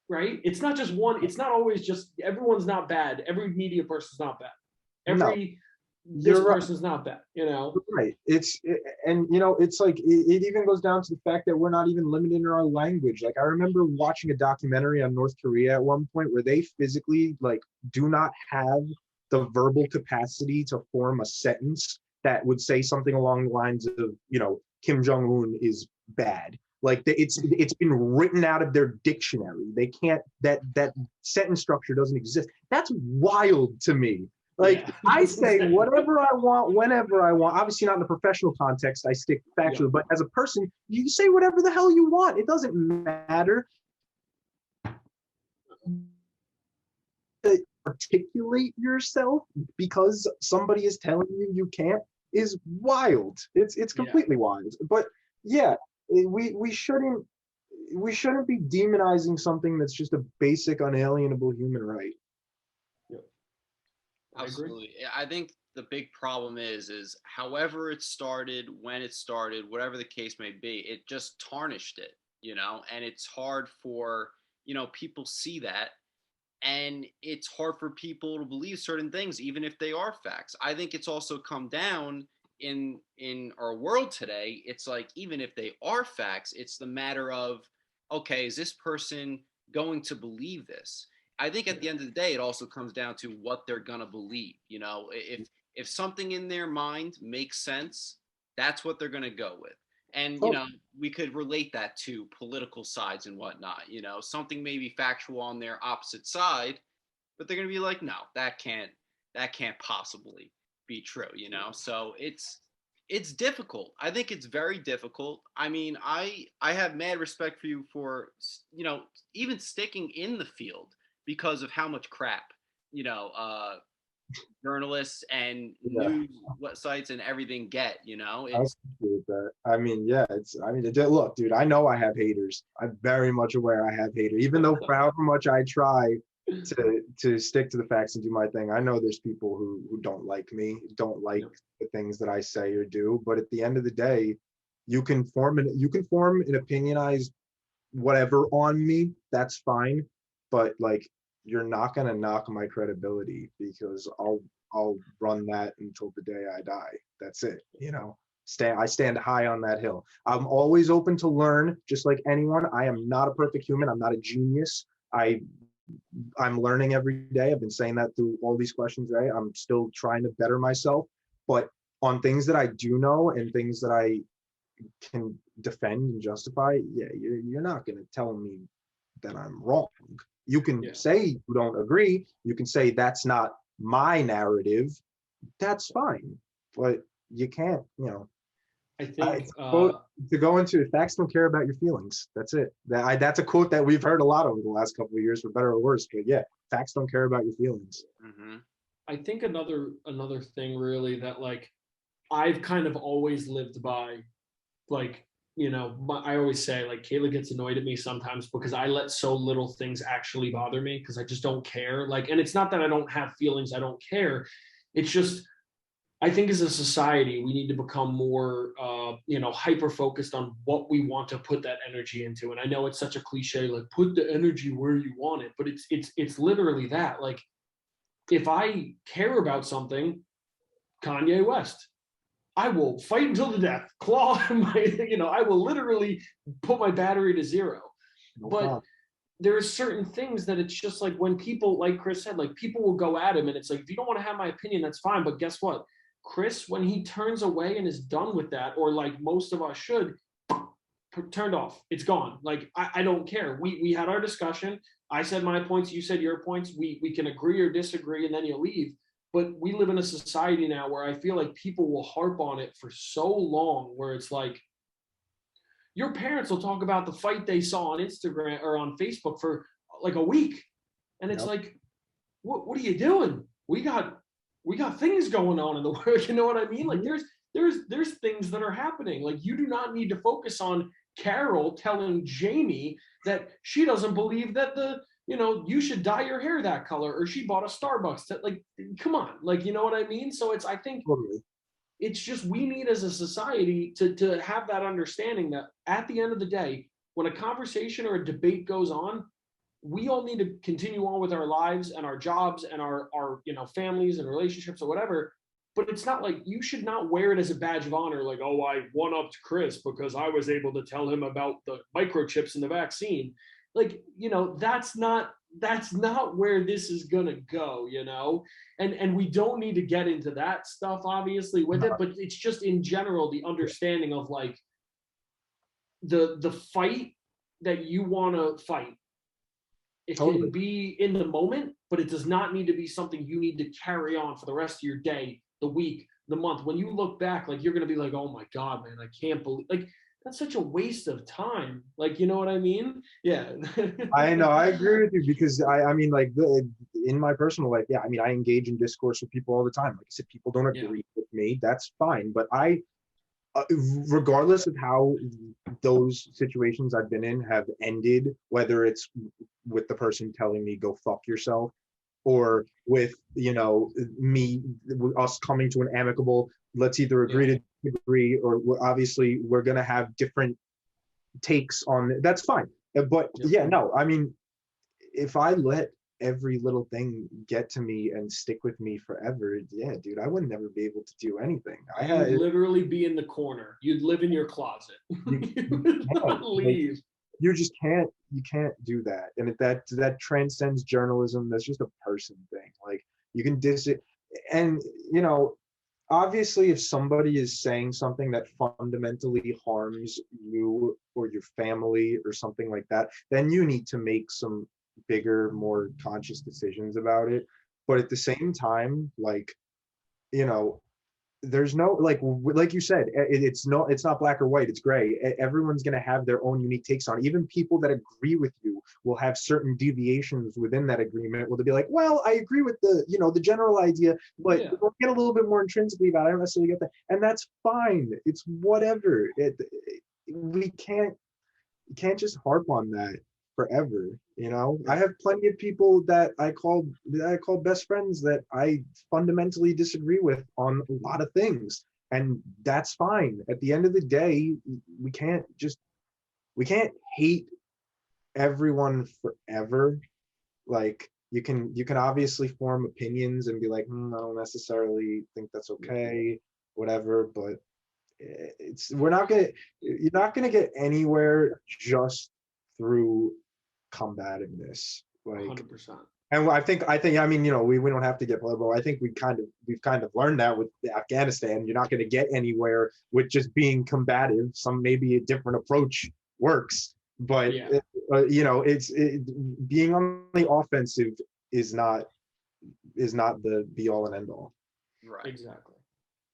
right? It's not just one. It's not always just everyone's not bad. Every media person's not bad. This person's not bad, you know. Right. And you know, it's like it even goes down to the fact that we're not even limited in our language. Like I remember watching a documentary on North Korea at one point where they physically like do not have the verbal capacity to form a sentence that would say something along the lines of, you know, Kim Jong-un is bad. Like it's been written out of their dictionary. They can't, that sentence structure doesn't exist. That's wild to me. Like I say whatever I want, whenever I want. Obviously not in a professional context. I stick factually, but as a person, you say whatever the hell you want. It doesn't matter. Articulate yourself because somebody is telling you can't is wild. It's completely wild. But yeah, we shouldn't be demonizing something that's just a basic unalienable human right. Absolutely. I think the big problem is however it started, when it started, whatever the case may be, it just tarnished it, you know, and it's hard for, you know, people see that, and it's hard for people to believe certain things, even if they are facts. I think it's also come down in our world today. It's like, even if they are facts, it's the matter of, okay, is this person going to believe this? I think at the end of the day, it also comes down to what they're gonna believe. You know, if something in their mind makes sense, that's what they're gonna go with. And you know, we could relate that to political sides and whatnot. You know, something may be factual on their opposite side, but they're gonna be like, no, that can't possibly be true. You know, so it's difficult. I think it's very difficult. I mean, I have mad respect for you for, you know, even sticking in the field because of how much crap you know, journalists and Yeah. news websites and everything get, you know, I it's appreciate that. I mean, yeah, look, dude, I know I have haters. I'm very much aware I have haters. Even though for however much I try to stick to the facts and do my thing, I know there's people who don't like me, don't like the things that I say or do. But at the end of the day, you can form an opinionized whatever on me. That's fine. But like, you're not gonna knock my credibility, because I'll run that until the day I die. That's it. You know, I stand high on that hill. I'm always open to learn, just like anyone. I am not a perfect human. I'm not a genius. I'm learning every day. I've been saying that through all these questions, right? I'm still trying to better myself. But on things that I do know and things that I can defend and justify, yeah, you're not gonna tell me that I'm wrong. You can say you don't agree. You can say that's not my narrative. That's fine. But you can't, you know. I think to go into facts don't care about your feelings. That's it. That's a quote that we've heard a lot over the last couple of years, for better or worse. But yeah, facts don't care about your feelings. Mm-hmm. I think another thing really that like I've kind of always lived by, like, you know, I always say, like, Kayla gets annoyed at me sometimes because I let so little things actually bother me, because I just don't care. Like, and it's not that I don't have feelings, I don't care. It's just, I think as a society, we need to become more, you know, hyper focused on what we want to put that energy into. And I know it's such a cliche, like put the energy where you want it, but it's literally that. Like, if I care about something, Kanye West, I will fight until the death, claw my, you know, I will literally put my battery to zero. No But problem. there are certain things that it's just like, when people, like Chris said, like people will go at him and it's like, if you don't want to have my opinion, that's fine. But guess what? Chris, when he turns away and is done with that, or like most of us should, turned off. It's gone. Like, I don't care. We had our discussion. I said my points, you said your points. We can agree or disagree, and then you leave. But we live in a society now where I feel like people will harp on it for so long, where it's like, your parents will talk about the fight they saw on Instagram or on Facebook for like a week. And it's like, what are you doing? We got things going on in the world. You know what I mean? Like, there's things that are happening. Like, you do not need to focus on Carol telling Jamie that she doesn't believe that you should dye your hair that color, or she bought a Starbucks. Like, come on. Like, you know what I mean? So I think it's just, we need as a society to have that understanding that at the end of the day, when a conversation or a debate goes on, we all need to continue on with our lives and our jobs and our families and relationships or whatever. But it's not like, you should not wear it as a badge of honor, like, oh, I one-upped Chris because I was able to tell him about the microchips in the vaccine. Like, that's not where this is gonna go, and we don't need to get into that stuff obviously with it, but it's just in general the understanding of like the fight that you want to fight. It can be in the moment, but it does not need to be something you need to carry on for the rest of your day, the week, the month. When you look back, like, you're going to be like, oh my God, man, I can't believe, like, that's such a waste of time. Like, you know what I mean? Yeah. I know, I agree with you, because I mean, like, in my personal life, yeah, I mean, I engage in discourse with people all the time. Like I said, people don't agree with me, that's fine. But regardless of how those situations I've been in have ended, whether it's with the person telling me go fuck yourself, or with us coming to an amicable, let's either agree to disagree, or obviously we're going to have different takes on it, that's fine. But no, I mean, if I let every little thing get to me and stick with me forever, yeah, dude, I would never be able to do anything. You'd literally be in the corner. You'd live in your closet. You would not leave. You just can't. You can't do that, and that transcends journalism. That's just a person thing. Like, you can diss it, and obviously, if somebody is saying something that fundamentally harms you or your family or something like that, then you need to make some bigger, more conscious decisions about it. But at the same time, like, there's no, like you said, it's not black or white, it's gray. Everyone's going to have their own unique takes on it. Even people that agree with you will have certain deviations within that agreement, where they'll be like, well, I agree with the general idea, but we'll get a little bit more intrinsically about it. I don't necessarily get that, and that's fine. It's whatever. We can't just harp on that forever. I have plenty of people that I call best friends that I fundamentally disagree with on a lot of things, and that's fine. At the end of the day, we can't hate everyone forever. Like, you can obviously form opinions and be like, I don't necessarily think that's okay, whatever, but you're not gonna get anywhere just through combativeness, like 100%. And I think I mean, we don't have to get political. I think we've kind of learned that with Afghanistan. You're not going to get anywhere with just being combative. Maybe a different approach works, but being on the offensive is not the be all and end all. Right. Exactly.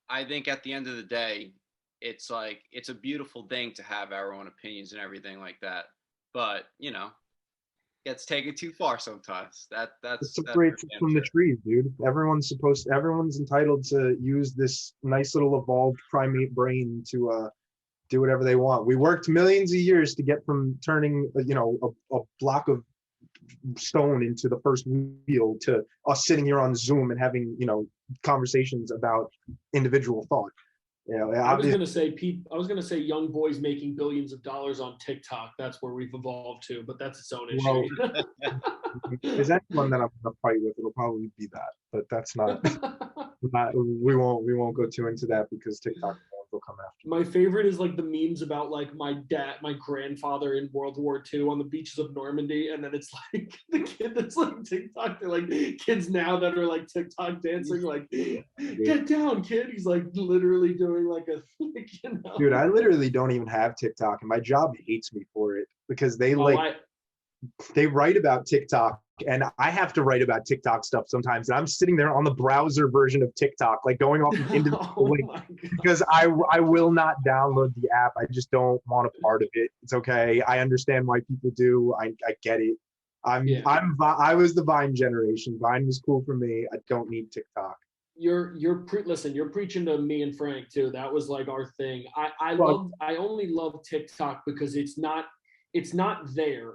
I think at the end of the day, it's a beautiful thing to have our own opinions and everything like that, but gets taken too far sometimes. That's separates from the trees, dude. Everyone's entitled to use this nice little evolved primate brain to do whatever they want. We worked millions of years to get from turning a block of stone into the first wheel to us sitting here on Zoom and having conversations about individual thought. I was gonna say young boys making billions of dollars on TikTok. That's where we've evolved to, but that's its own issue. Well, there's anyone that I'm gonna fight with, it'll probably be that, but that's not. We won't go too into that because TikTok will come after. My favorite is like the memes about like my grandfather in World War II on the beaches of Normandy, and then it's like the kid that's like TikTok. They're like kids now that are like TikTok dancing, like get down, kid. He's like literally doing like a Dude, I literally don't even have TikTok, and my job hates me for it because they they write about TikTok, and I have to write about TikTok stuff sometimes. And I'm sitting there on the browser version of TikTok, like going off of individual links because I will not download the app. I just don't want a part of it. It's okay. I understand why people do. I get it. I was the Vine generation. Vine was cool for me. I don't need TikTok. Listen, you're preaching to me and Frank too. That was like our thing. I only love TikTok because it's not there.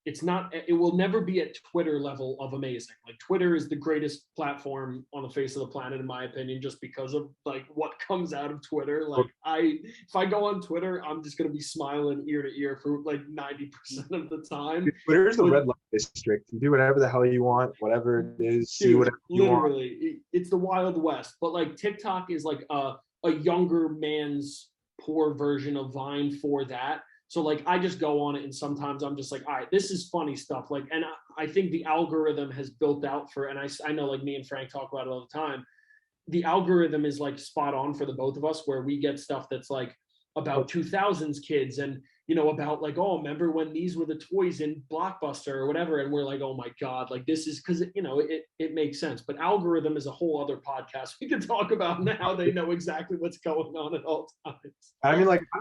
It will never be at Twitter level of amazing. Like Twitter is the greatest platform on the face of the planet, in my opinion, just because of like what comes out of Twitter. Like if I go on Twitter, I'm just going to be smiling ear to ear for like 90% of the time. Twitter is the red light district. You do whatever the hell you want, whatever it is, see whatever you want. Literally, it's the Wild West. But like TikTok is like a younger man's poor version of Vine for that. So like I just go on it and sometimes I'm just like, all right, this is funny stuff. Like, and I think the algorithm has built out for, and I know like me and Frank talk about it all the time. The algorithm is like spot on for the both of us, where we get stuff that's like about 2000s kids and, about like, oh, remember when these were the toys in Blockbuster or whatever. And we're like, oh my God, like this is because, it makes sense. But algorithm is a whole other podcast we can talk about now. They know exactly what's going on at all times. I mean, like, I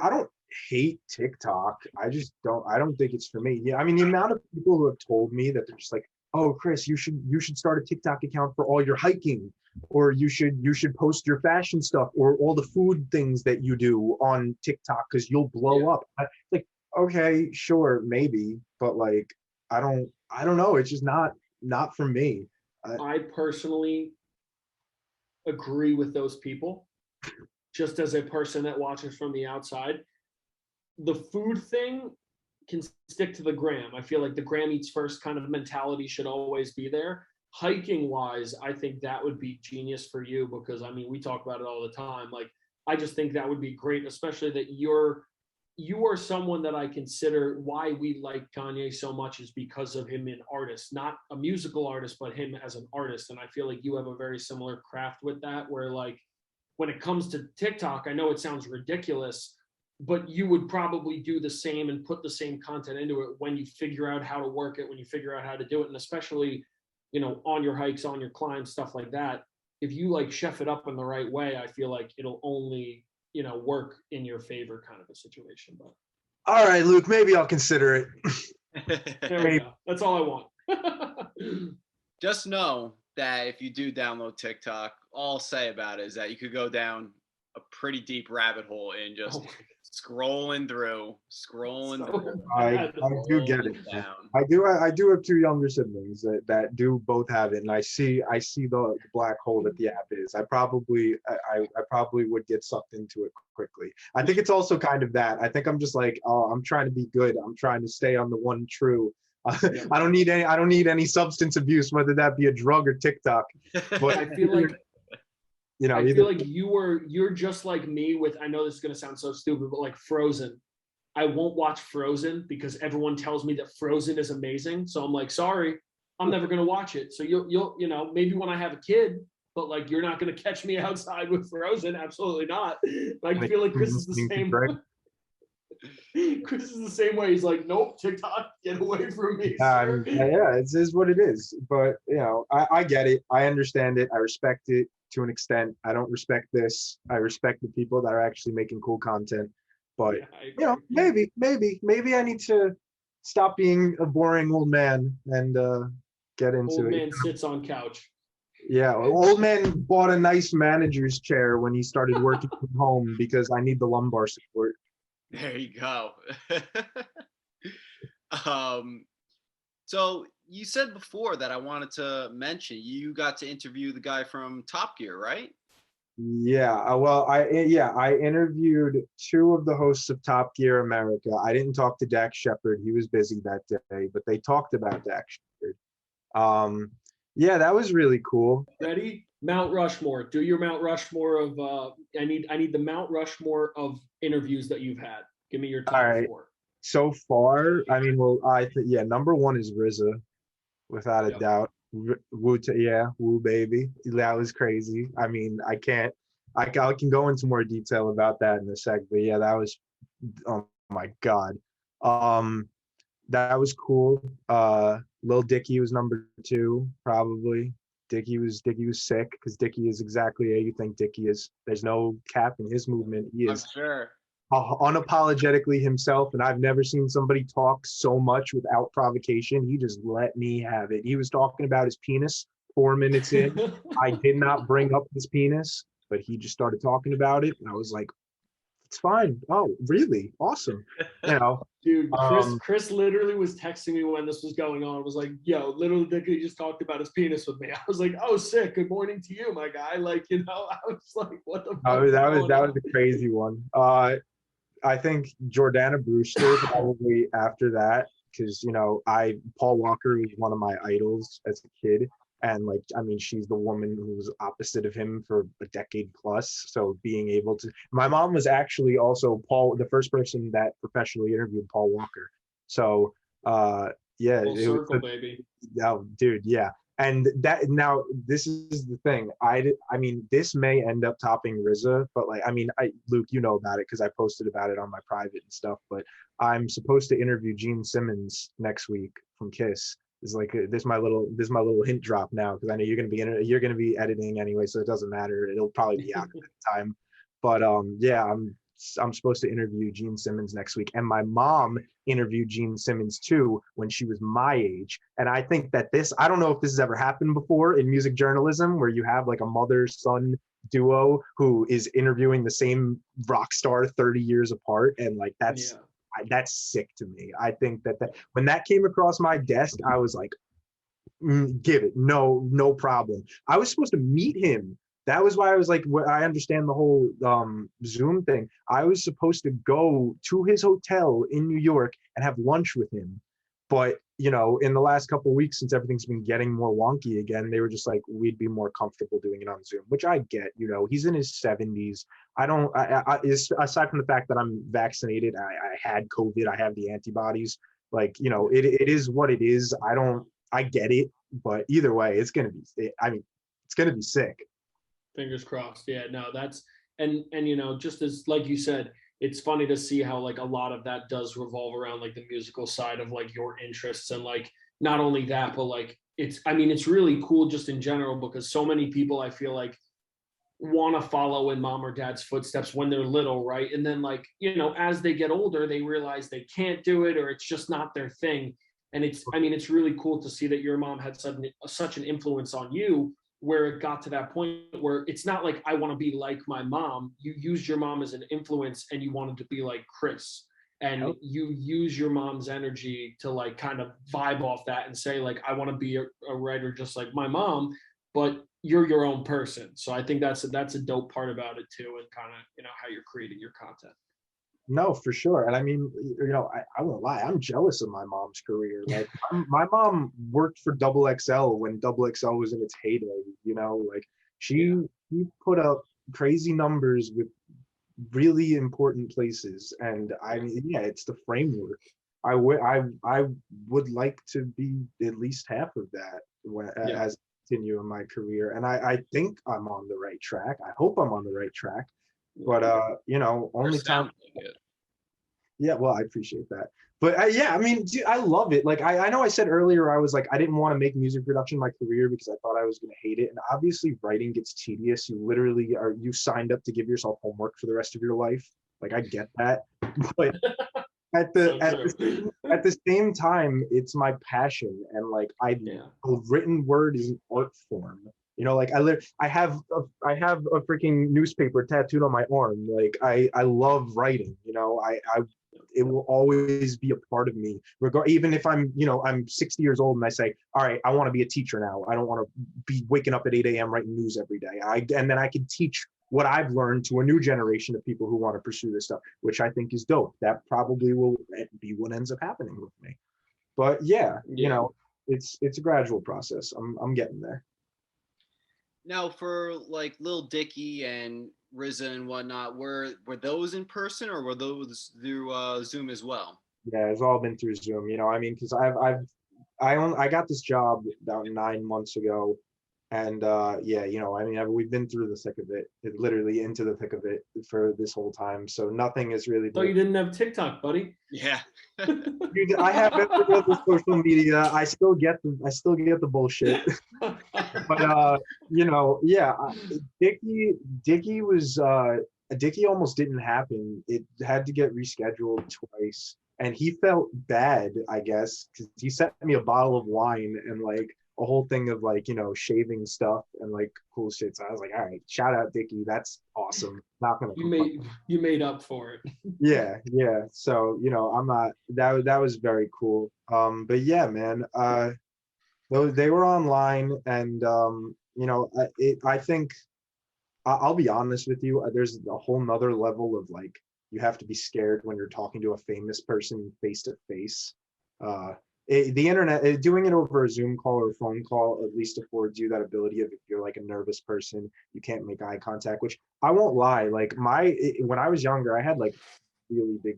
don't hate TikTok. I don't think it's for me. Yeah, I mean, the amount of people who have told me that they're just like, oh, Chris, you should start a TikTok account for all your hiking, or you should post your fashion stuff or all the food things that you do on TikTok because you'll blow up. Like, okay, sure, maybe, but like, I don't know. It's just not for me. I personally agree with those people, just as a person that watches from the outside. The food thing can stick to the gram. I feel like the gram eats first kind of mentality should always be there. Hiking wise, I think that would be genius for you because I mean, we talk about it all the time. Like, I just think that would be great, especially that you are someone that I consider why we like Kanye so much is because of him an artist, not a musical artist, but him as an artist. And I feel like you have a very similar craft with that, where like when it comes to TikTok, I know it sounds ridiculous, but you would probably do the same and put the same content into it when you figure out how to work it, when you figure out how to do it. And especially, on your hikes, on your climbs, stuff like that, like chef it up in the right way, I feel like it'll only, work in your favor kind of a situation. But All right, Luke, maybe I'll consider it. there we go. That's all I want. Just know that if you do download TikTok, all I'll say about it is that you could go down a pretty deep rabbit hole in just scrolling through. I do get it. I do have two younger siblings that do both have it, and I see the black hole that the app is. I probably would get sucked into it quickly. I think it's also kind of that. I think I'm just like, oh, I'm trying to be good. I'm trying to stay on the one true. I don't need any substance abuse, whether that be a drug or TikTok. But I feel like I feel like you're just like me with, I know this is gonna sound so stupid, but like Frozen. I won't watch Frozen because everyone tells me that Frozen is amazing. So I'm like, sorry, I'm never gonna watch it. So you'll maybe when I have a kid, but like you're not gonna catch me outside with Frozen. Absolutely not. Like I feel like Chris is the same. Chris is the same way. He's like, nope, TikTok, get away from me. Yeah, it is what it is. But I get it. I understand it. I respect it to an extent. I don't respect this. I respect the people that are actually making cool content. But maybe I need to stop being a boring old man and get into old it. Man sits on couch. Yeah, old man bought a nice manager's chair when he started working from home because I need the lumbar support. There you go. So you said before that I wanted to mention you got to interview the guy from Top Gear, right? Yeah, well, I interviewed two of the hosts of Top Gear America. I didn't talk to Dax Shepard; he was busy that day. But they talked about Dax Shepard. Yeah, that was really cool. Ready? Mount Rushmore. Do your Mount Rushmore of. I need the Mount Rushmore of interviews that you've had. Give me your top 4. So far, I mean, well, number 1 is RZA, without a doubt. Woo baby, that was crazy. I mean, I can go into more detail about that in a sec, but yeah, that was, oh my god, that was cool. Lil Dicky was number 2, probably. Dicky was sick because Dicky is exactly how you think Dicky is. There's no cap in his movement. He is I'm sure unapologetically himself, and I've never seen somebody talk so much without provocation. He just let me have it. He was talking about his penis 4 minutes in. I did not bring up his penis, but he just started talking about it, and I was like, it's fine. Oh, really? Awesome. Dude, Chris literally was texting me when this was going on. It was like, yo, Lil Dicky just talked about his penis with me. I was like, oh, sick. Good morning to you, my guy. Like, I was like, what the fuck? Oh, that was a crazy one. I think Jordana Brewster probably after that, because Paul Walker was one of my idols as a kid, and she's the woman who was opposite of him for a decade plus. So being able to, my mom was actually also the first person that professionally interviewed Paul Walker. So yeah, full circle, baby. Oh, dude, yeah. And that, now this is the thing. I mean, this may end up topping RZA, but Luke, you know about it because I posted about it on my private and stuff. But I'm supposed to interview Gene Simmons next week from Kiss. This is my little hint drop now, because I know you're gonna be editing anyway, so it doesn't matter. It'll probably be out at the time. But yeah, I'm supposed to interview Gene Simmons next week, and my mom interviewed Gene Simmons too when she was my age. And I think that I don't know if this has ever happened before in music journalism, where you have like a mother-son duo who is interviewing the same rock star 30 years apart, and that's sick to me. I think that when that came across my desk, I was like, give it, no problem. I was supposed to meet him. That was why I was like, I understand the whole Zoom thing. I was supposed to go to his hotel in New York and have lunch with him. But, in the last couple of weeks, since everything's been getting more wonky again, they were just like, we'd be more comfortable doing it on Zoom, which I get. He's in his 70s. Aside from the fact that I'm vaccinated, I had COVID, I have the antibodies. It is what it is. I get it. But either way, it's going to be sick. Fingers crossed. Yeah, no, that's, and just as, like you said, it's funny to see how like a lot of that does revolve around like the musical side of like your interests, and like not only that, but like it's really cool just in general, because so many people I feel like want to follow in mom or dad's footsteps when they're little, right? And then like, as they get older, they realize they can't do it, or it's just not their thing. And it's really cool to see that your mom had such an influence on you, where it got to that point where it's not like I want to be like my mom. You used your mom as an influence and you wanted to be like Chris. And you use your mom's energy to like kind of vibe off that and say like, I want to be a writer just like my mom, but you're your own person. So I think that's a dope part about it too, and kind of how you're creating your content. No, for sure. And I mean, I won't lie, I'm jealous of my mom's career. Like my mom worked for Double XL when Double XL was in its heyday, like she put up crazy numbers with really important places. And I mean, yeah, it's the framework. I would like to be at least half of that as I continue in my career. And I think I'm on the right track. I hope I'm on the right track. But only time. Yeah, well, I appreciate that. But yeah, I mean, dude, I love it. Like I know I said earlier, I was like, I didn't want to make music production my career because I thought I was going to hate it. And obviously, writing gets tedious. You signed up to give yourself homework for the rest of your life. Like I get that, but at the same time, it's my passion, and like a written word is an art form. Like I have a freaking newspaper tattooed on my arm. Like I love writing. It will always be a part of me. Even if I'm 60 years old and I say, all right, I want to be a teacher now. I don't want to be waking up at 8 a.m. writing news every day. And then I can teach what I've learned to a new generation of people who want to pursue this stuff, which I think is dope. That probably will be what ends up happening with me. But yeah. It's a gradual process. I'm getting there. Now, for like Lil Dicky and RZA and whatnot, were those in person or were those through Zoom as well? Yeah, it's all been through Zoom. I mean, because I got this job about 9 months ago, and I mean, we've been through the thick of it, literally into the thick of it for this whole time. So nothing is really. Oh, you didn't have TikTok, buddy? Yeah. Dude, I have every other social media. I still get the bullshit. But yeah, Dicky almost didn't happen. It had to get rescheduled twice, and he felt bad, I guess, because he sent me a bottle of wine and like a whole thing of like shaving stuff and like cool shit. So I was like, all right, shout out Dicky, that's awesome. Not gonna you made up for it. Yeah. So I'm not that was very cool. But yeah, man. They were online, and I think I'll be honest with you. There's a whole nother level of like you have to be scared when you're talking to a famous person face to face. The internet, doing it over a Zoom call or a phone call at least affords you that ability of, if you're like a nervous person, you can't make eye contact, which I won't lie, like when I was younger, I had like really big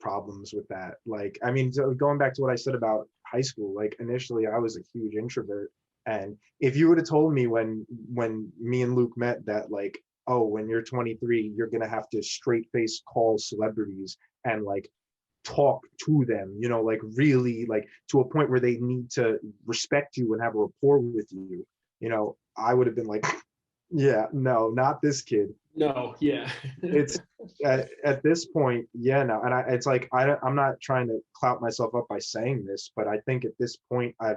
problems with that. Like, I mean, so going back to what I said about high school, like initially I was a huge introvert. And if you would have told me when me and Luke met that like, oh, when you're 23, you're going to have to straight face call celebrities and like talk to them, like really like to a point where they need to respect you and have a rapport with you, I would have been like, yeah, no, not this kid. No, yeah. It's at this point, yeah, no. And it's like, I'm not trying to clout myself up by saying this, but I think at this point I'm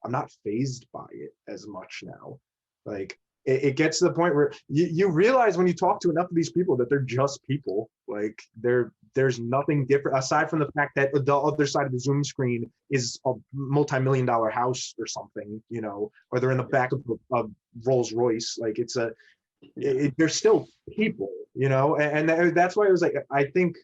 not fazed by it as much now. Like it gets to the point where you realize when you talk to enough of these people that they're just people. Like there's nothing different aside from the fact that the other side of the Zoom screen is a multi-million-dollar house or something, or they're in the back of a Rolls Royce. Like they're still people, and that's why it was like, I think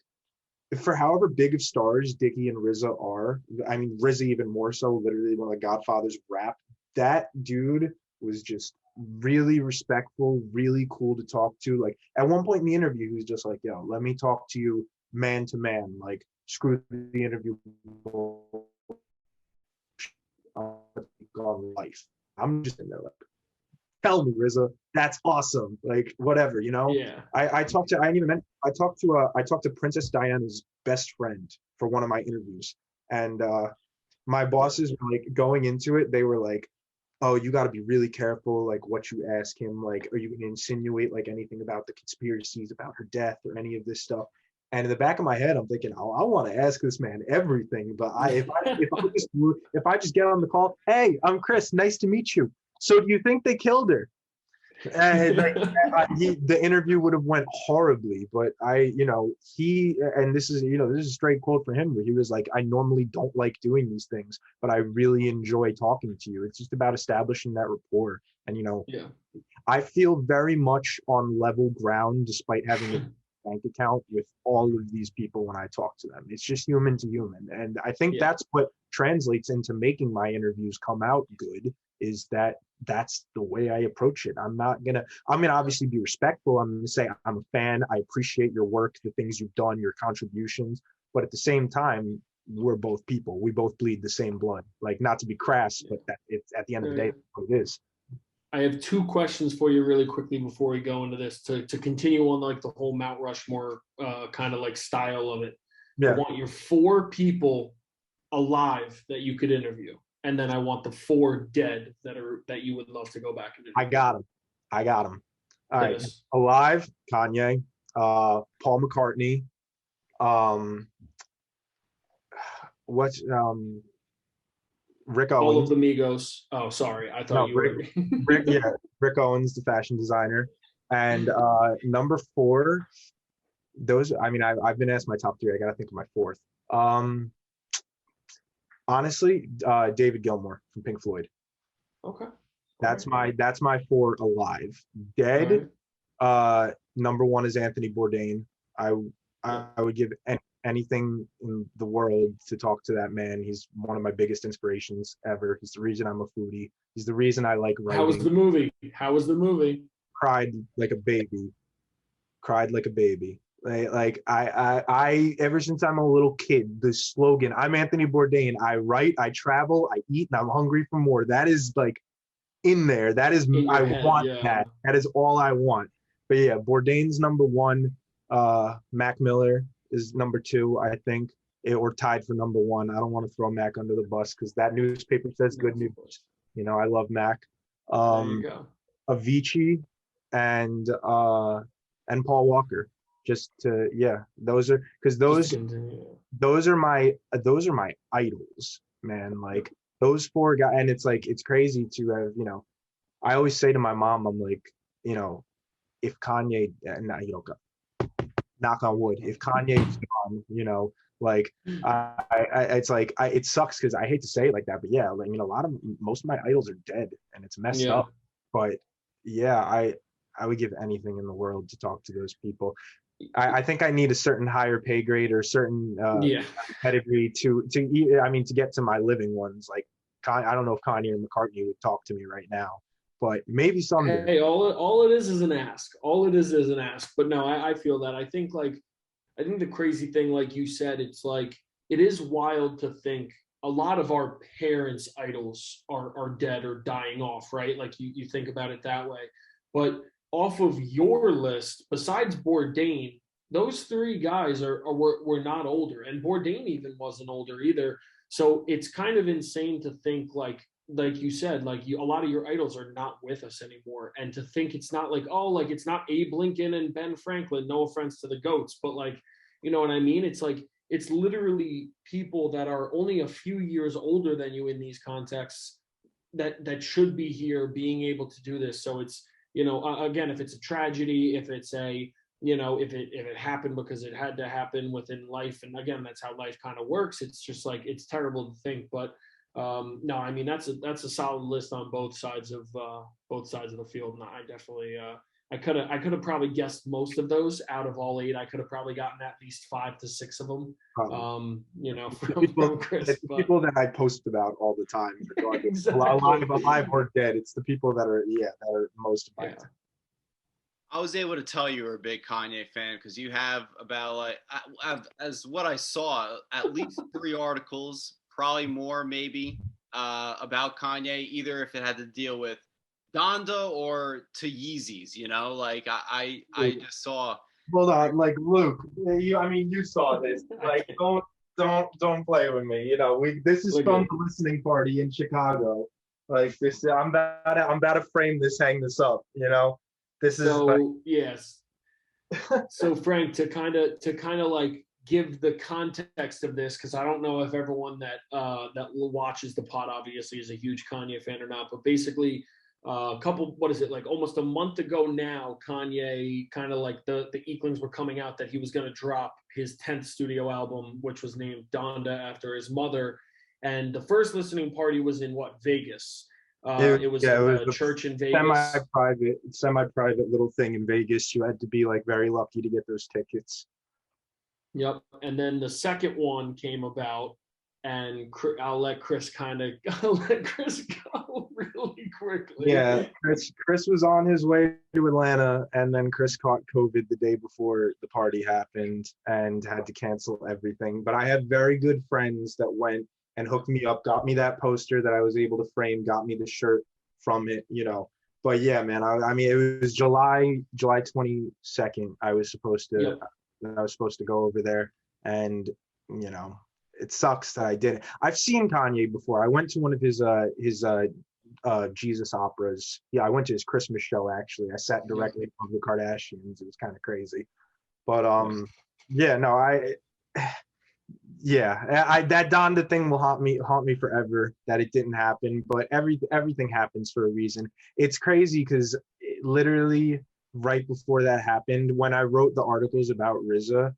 for however big of stars Dicky and RZA are, I mean RZA even more so, literally one of the godfathers of rap, that dude was just really respectful, really cool to talk to. Like at one point in the interview, he was just like, yo, let me talk to you man to man, like screw the interview on life. I'm just in there like, tell me, Rizza, that's awesome. Like, whatever, you know? Yeah. I talked to, I didn't even mention, I talked to Princess Diana's best friend for one of my interviews. And my bosses were like going into it, they were like, oh, you got to be really careful, like what you ask him. Like, are you going to insinuate like anything about the conspiracies about her death or any of this stuff? And in the back of my head, I'm thinking, oh, I want to ask this man everything. But if I just get on the call, hey, I'm Chris, nice to meet you. So do you think they killed her? And like, the interview would have went horribly, but and this is a straight quote from him where he was like, I normally don't like doing these things, but I really enjoy talking to you. It's just about establishing that rapport. And I feel very much on level ground despite having a bank account with all of these people when I talk to them. It's just human to human, and I think that's what translates into making my interviews come out good, is that's the way I approach it. I'm gonna obviously be respectful. I'm gonna say I'm a fan, I appreciate your work, the things you've done, your contributions, but at the same time, we're both people. We both bleed the same blood. Like, not to be crass, but that it's at the end of the day, what it is. I have two questions for you really quickly before we go into this to continue on like the whole Mount Rushmore kind of like style of it. I want your 4 people alive that you could interview, and then I want the 4 dead that you would love to go back and interview. I got them. All right, alive: Kanye, Paul McCartney, Rick Owens. All of the Migos. Oh, sorry. I thought Rick Owens, the fashion designer. And number 4, I've been asked my top 3. I got to think of my 4th. Honestly, David Gilmour from Pink Floyd. Okay. That's my 4 alive. Dead, number 1 is Anthony Bourdain. I would give anything in the world to talk to that man. He's one of my biggest inspirations ever. He's the reason I'm a foodie. He's the reason I like writing. How was the movie? Cried like a baby. Like I ever since I'm a little kid, the slogan, I'm Anthony Bourdain, I write, I travel, I eat, and I'm hungry for more. That is like in there. That is, I want that. That is all I want. But yeah, Bourdain's number 1. Mac Miller is number 2, I think, or tied for number 1. I don't want to throw Mac under the bus because that newspaper says good news. I love Mac. There you go. Avicii and Paul Walker. Just to those are my idols, man. Like, those 4 guys, and it's like, it's crazy to have, I always say to my mom, I'm like, if Kanye, knock on wood, if Kanye's gone, like, it's like, it sucks because I hate to say it like that, but yeah, like, most of my idols are dead, and it's messed up. But yeah, I would give anything in the world to talk to those people. I think I need a certain higher pay grade or certain pedigree to get to my living ones. Like, I don't know if Kanye or McCartney would talk to me right now, but maybe someday. Hey, all it is an ask. All it is an ask. But no, I feel that. I think the crazy thing, like you said, it's like, it is wild to think a lot of our parents' idols are dead or dying off, right? Like, you think about it that way. But off of your list, besides Bourdain, those 3 guys were not older, and Bourdain even wasn't older either. So it's kind of insane to think, like you said, like, a lot of your idols are not with us anymore, and to think it's not like, oh, like, it's not Abe Lincoln and Ben Franklin. No offense to the goats, but like, you know what I mean? It's like, it's literally people that are only a few years older than you in these contexts that should be here being able to do this. So it's, again, if it's a tragedy, if it's if it happened because it had to happen within life, and again, that's how life kind of works. It's just like, it's terrible to think, but no, I mean, that's a solid list on both sides of the field, and I definitely I could have probably guessed most of those out of all 8. I could have probably gotten at least 5 to 6 of them. From Chris. It's the people that I post about all the time. Exactly. Alive or dead. It's the people that are most of my time. I was able to tell you were a big Kanye fan because you have about, like, as what I saw, at least 3 articles, probably more maybe, about Kanye, either if it had to deal with Donda or to Yeezys, you know, like I just saw. Hold on, like Luke, you saw this. Like, don't play with me. This is from the listening party in Chicago. Like this, I'm about to frame this, hang this up. This is so yes. So Frank, to kind of like give the context of this, because I don't know if everyone that watches the pod obviously is a huge Kanye fan or not, but basically like almost a month ago now, Kanye kind of like the Inklings were coming out that he was going to drop his 10th studio album, which was named Donda after his mother. And the first listening party was in Vegas. It was a church in Vegas. Semi-private little thing in Vegas. You had to be like very lucky to get those tickets. Yep. And then the second one came about, and I'll let Chris go really quickly. Yeah, Chris was on his way to Atlanta, and then Chris caught COVID the day before the party happened and had to cancel everything. But I had very good friends that went and hooked me up, got me that poster that I was able to frame, got me the shirt from it, But yeah, man, I mean, it was July 22nd. I was supposed to go over there, and it sucks that I didn't. I've seen Kanye before. I went to one of his Jesus operas. Yeah, I went to his Christmas show actually. I sat directly above the Kardashians. It was kind of crazy, but that Donda thing will haunt me forever. That it didn't happen, but everything happens for a reason. It's crazy because literally right before that happened, when I wrote the articles about RZA,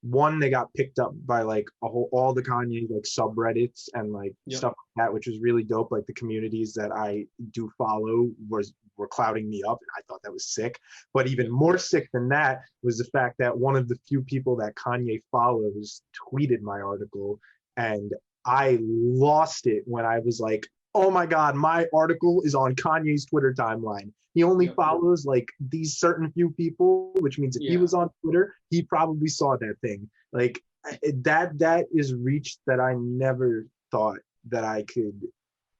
one, they got picked up by like all the Kanye like subreddits and like stuff like that, which was really dope. Like the communities that I do follow were clouding me up, and I thought that was sick. But even more sick than that was the fact that one of the few people that Kanye follows tweeted my article, and I lost it when I was like, oh my God, my article is on Kanye's Twitter timeline. He only follows like these certain few people, which means if he was on Twitter, he probably saw that thing. Like that is reach that I never thought that I could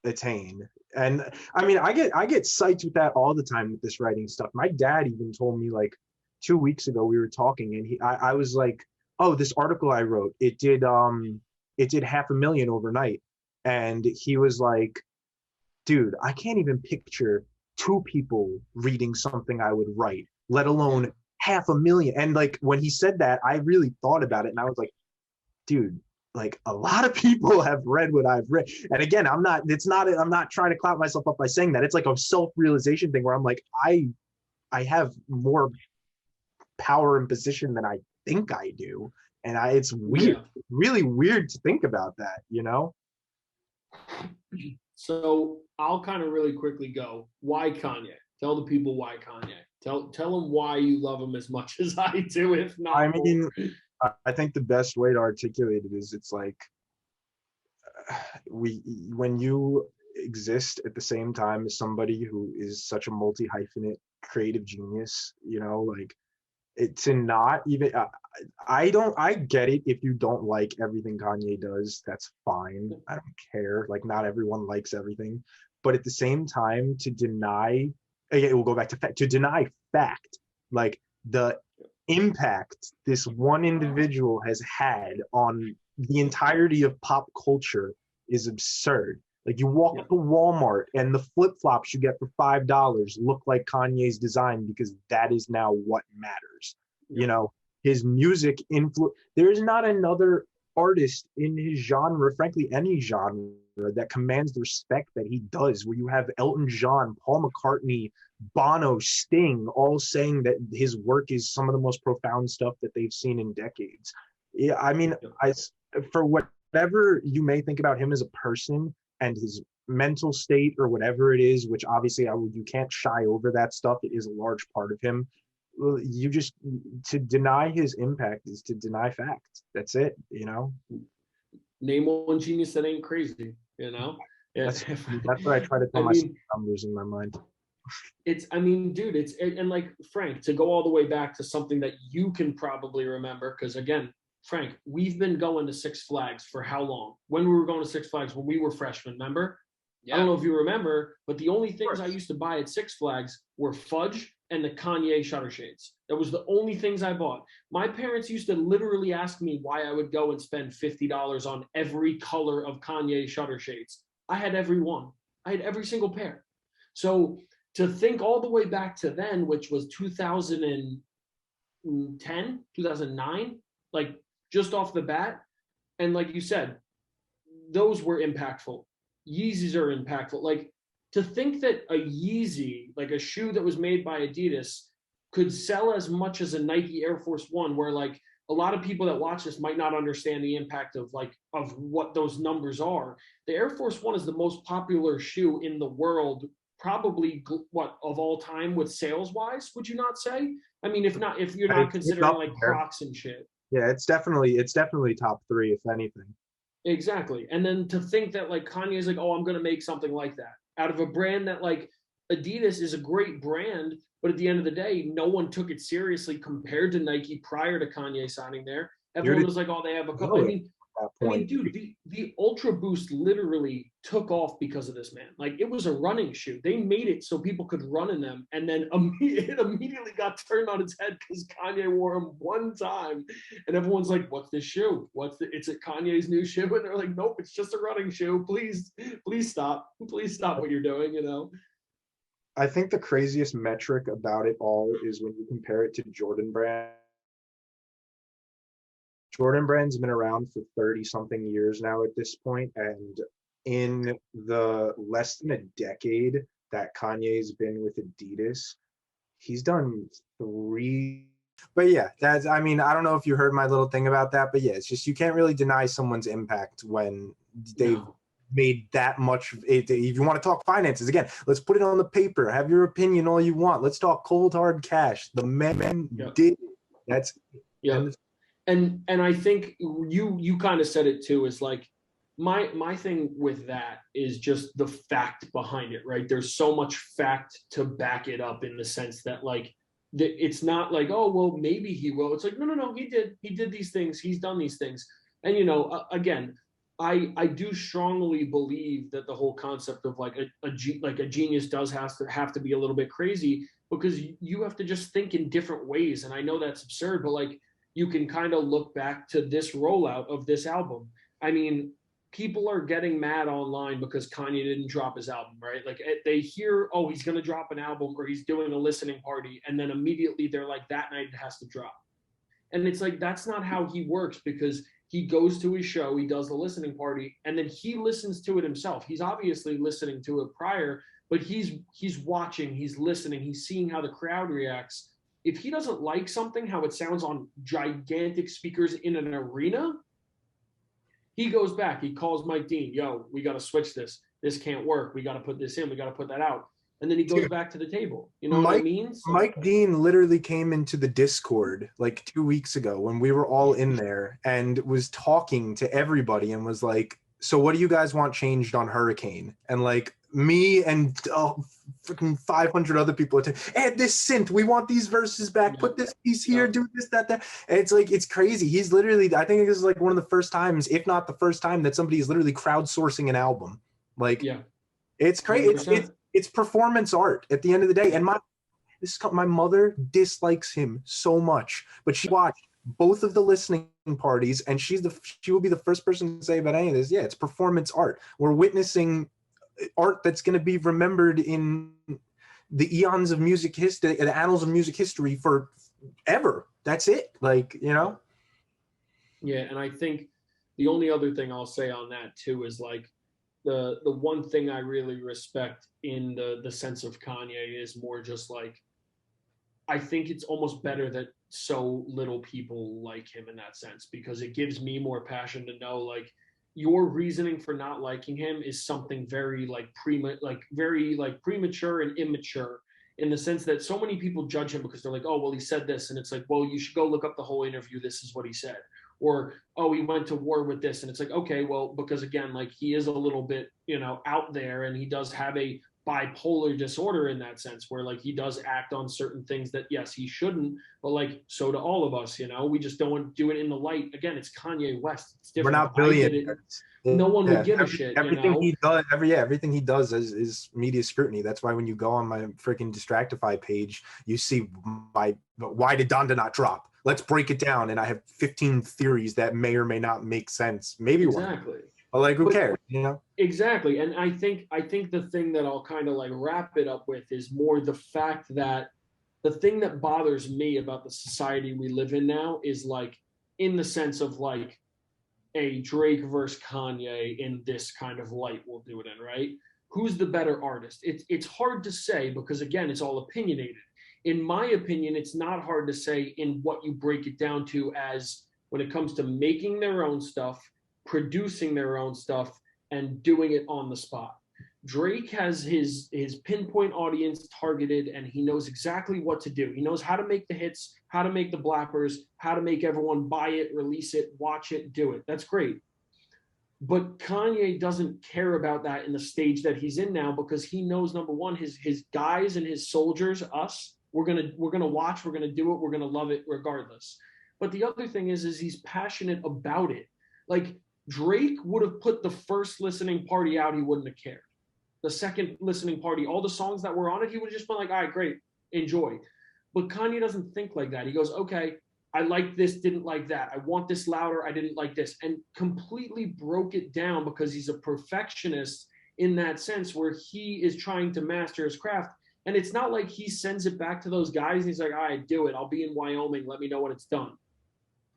attain. And I mean, I get psyched with that all the time with this writing stuff. My dad even told me like 2 weeks ago, we were talking, and I was like, oh, this article I wrote, it did 500,000 overnight. And he was like, dude, I can't even picture 2 people reading something I would write, let alone 500,000. And like when he said that, I really thought about it, and I was like, dude, like a lot of people have read what I've read. And again, I'm not trying to clout myself up by saying that. It's like a self-realization thing where I'm like, I have more power and position than I think I do. And it's weird, really weird to think about that, So I'll kind of really quickly go, why Kanye? Tell the people why Kanye. Tell them why you love him as much as I do, if not I mean, more. I think the best way to articulate it is it's like when you exist at the same time as somebody who is such a multi-hyphenate creative genius, like to not even I get it if you don't like everything Kanye does, that's fine. I don't care. Like not everyone likes everything, but at the same time to deny, we'll go back to fact, to deny fact, like the impact this one individual has had on the entirety of pop culture is absurd. Like you walk to Walmart and the flip-flops you get for $5 look like Kanye's design because that is now what matters. His music there is not another artist in his genre, frankly, any genre, that commands the respect that he does, where you have Elton John, Paul McCartney, Bono, Sting, all saying that his work is some of the most profound stuff that they've seen in decades. Yeah, I mean, for whatever you may think about him as a person and his mental state or whatever it is, which obviously you can't shy over that stuff. It is a large part of him. To deny his impact is to deny fact. That's it, Name one genius that ain't crazy, That's what I try to tell myself. I'm losing my mind. And like Frank, to go all the way back to something that you can probably remember, because again, Frank, we've been going to Six Flags for how long? When we were going to Six Flags, when we were freshmen, remember? I don't know if you remember, but the only things I used to buy at Six Flags were fudge and the Kanye shutter shades. That was the only things I bought. My parents used to literally ask me why I would go and spend $50 on every color of Kanye shutter shades. I had every one. I had every single pair. So to think all the way back to then, which was 2010, 2009, like just off the bat, and like you said, those were impactful. Yeezys are impactful. Like to think that a Yeezy, like a shoe that was made by Adidas, could sell as much as a Nike Air Force One, where like a lot of people that watch this might not understand the impact of what those numbers are. The Air Force One is the most popular shoe in the world, probably what of all time with sales wise, would you not say? I mean, if you're not considering like Crocs and shit. Yeah, it's definitely top three, if anything. Exactly. And then to think that like Kanye's like, oh, I'm going to make something like that out of a brand that like Adidas is a great brand, but at the end of the day, no one took it seriously compared to Nike prior to Kanye signing there. Everyone was like, oh, they have a couple. I mean, dude, the Ultra Boost literally took off because of this, man. Like it was a running shoe. They made it so people could run in them, and then it immediately got turned on its head because Kanye wore them one time, and everyone's like, "What's this shoe? It's a Kanye's new shoe?" And they're like, "Nope, it's just a running shoe. Please stop what you're doing." You know. I think the craziest metric about it all is when you compare it to Jordan Brand. Jordan Brand's been around for 30 something years now at this point, and in the less than a decade that Kanye's been with Adidas, he's done 3. But yeah, I mean, I don't know if you heard my little thing about that, but yeah, it's just you can't really deny someone's impact when they've made that much. If you want to talk finances, again, let's put it on the paper. Have your opinion all you want. Let's talk cold hard cash. The men did it. That's And I think you kind of said it too, is like my thing with that is just the fact behind it, right? There's so much fact to back it up in the sense that like it's not like, oh, well, maybe he will. It's like, no, he did these things. He's done these things. And, you know, again, I do strongly believe that the whole concept of like a genius does have to be a little bit crazy, because you have to just think in different ways. And I know that's absurd, but like, you can kind of look back to this rollout of this album. I mean, people are getting mad online because Kanye didn't drop his album, right? Like they hear, oh, he's going to drop an album or he's doing a listening party. And then immediately they're like, that night it has to drop. And it's like, that's not how he works, because he goes to his show, he does the listening party, and then he listens to it himself. He's obviously listening to it prior, but he's watching, he's listening, he's seeing how the crowd reacts. If he doesn't like something, how it sounds on gigantic speakers in an arena, he goes back. He calls Mike Dean. Yo, we got to switch this. This can't work. We got to put this in. We got to put that out. And then he goes back to the table. You know what I mean? So, Mike Dean literally came into the Discord like 2 weeks ago when we were all in there and was talking to everybody and was like, so what do you guys want changed on Hurricane? And like, me and freaking 500 other people add this synth, we want these verses back, put this piece here, do this, that. And it's like, it's crazy. He's literally, I think this is like one of the first times, if not the first time, that somebody is literally crowdsourcing an album. Like, it's crazy. It's performance art at the end of the day. And my mother dislikes him so much, but she watched both of the listening parties, and she will be the first person to say about any of this. Yeah, it's performance art. We're witnessing art that's going to be remembered in the eons of music history, the annals of music history forever. That's it. Like, you know? Yeah. And I think the only other thing I'll say on that too is like the one thing I really respect in the sense of Kanye is more just like, I think it's almost better that so little people like him in that sense, because it gives me more passion to know like, your reasoning for not liking him is something very premature and immature, in the sense that so many people judge him because they're like, oh, well, he said this. And it's like, well, you should go look up the whole interview. This is what he said. Or, oh, he went to war with this. And it's like, okay, well, because again, like he is a little bit, you know, out there, and he does have a bipolar disorder in that sense, where like he does act on certain things that yes he shouldn't, but like so do all of us, you know. We just don't do it in the light. Again, it's Kanye West, it's different. We're not billionaires. No one would give a shit. Everything you know? he does, everything he does is media scrutiny. That's why when you go on my freaking Distractify page, you see why did Donda not drop? Let's break it down, and I have 15 theories that may or may not make sense. Maybe exactly. One. But like, who cares? You know? Exactly. And I think the thing that I'll kind of like wrap it up with is more the fact that the thing that bothers me about the society we live in now is like in the sense of like a Drake versus Kanye in this kind of light we'll do it in, right? Who's the better artist? It's hard to say because again, it's all opinionated. In my opinion, it's not hard to say in what you break it down to as when it comes to making their own stuff, producing their own stuff, and doing it on the spot. Drake has his pinpoint audience targeted, and he knows exactly what to do. He knows how to make the hits, how to make the blappers, how to make everyone buy it, release it, watch it, do it. That's great. But Kanye doesn't care about that in the stage that he's in now because he knows, number one, his guys and his soldiers, us, we're gonna watch, we're gonna do it, we're gonna love it regardless. But the other thing is he's passionate about it. Like Drake would have put the first listening party out, he wouldn't have cared. The second listening party, all the songs that were on it, he would have just been like, all right, great, enjoy. But Kanye doesn't think like that. He goes, okay, I like this, didn't like that. I want this louder, I didn't like this. And completely broke it down because he's a perfectionist in that sense where he is trying to master his craft. And it's not like he sends it back to those guys and he's like, all right, do it. I'll be in Wyoming. Let me know when it's done.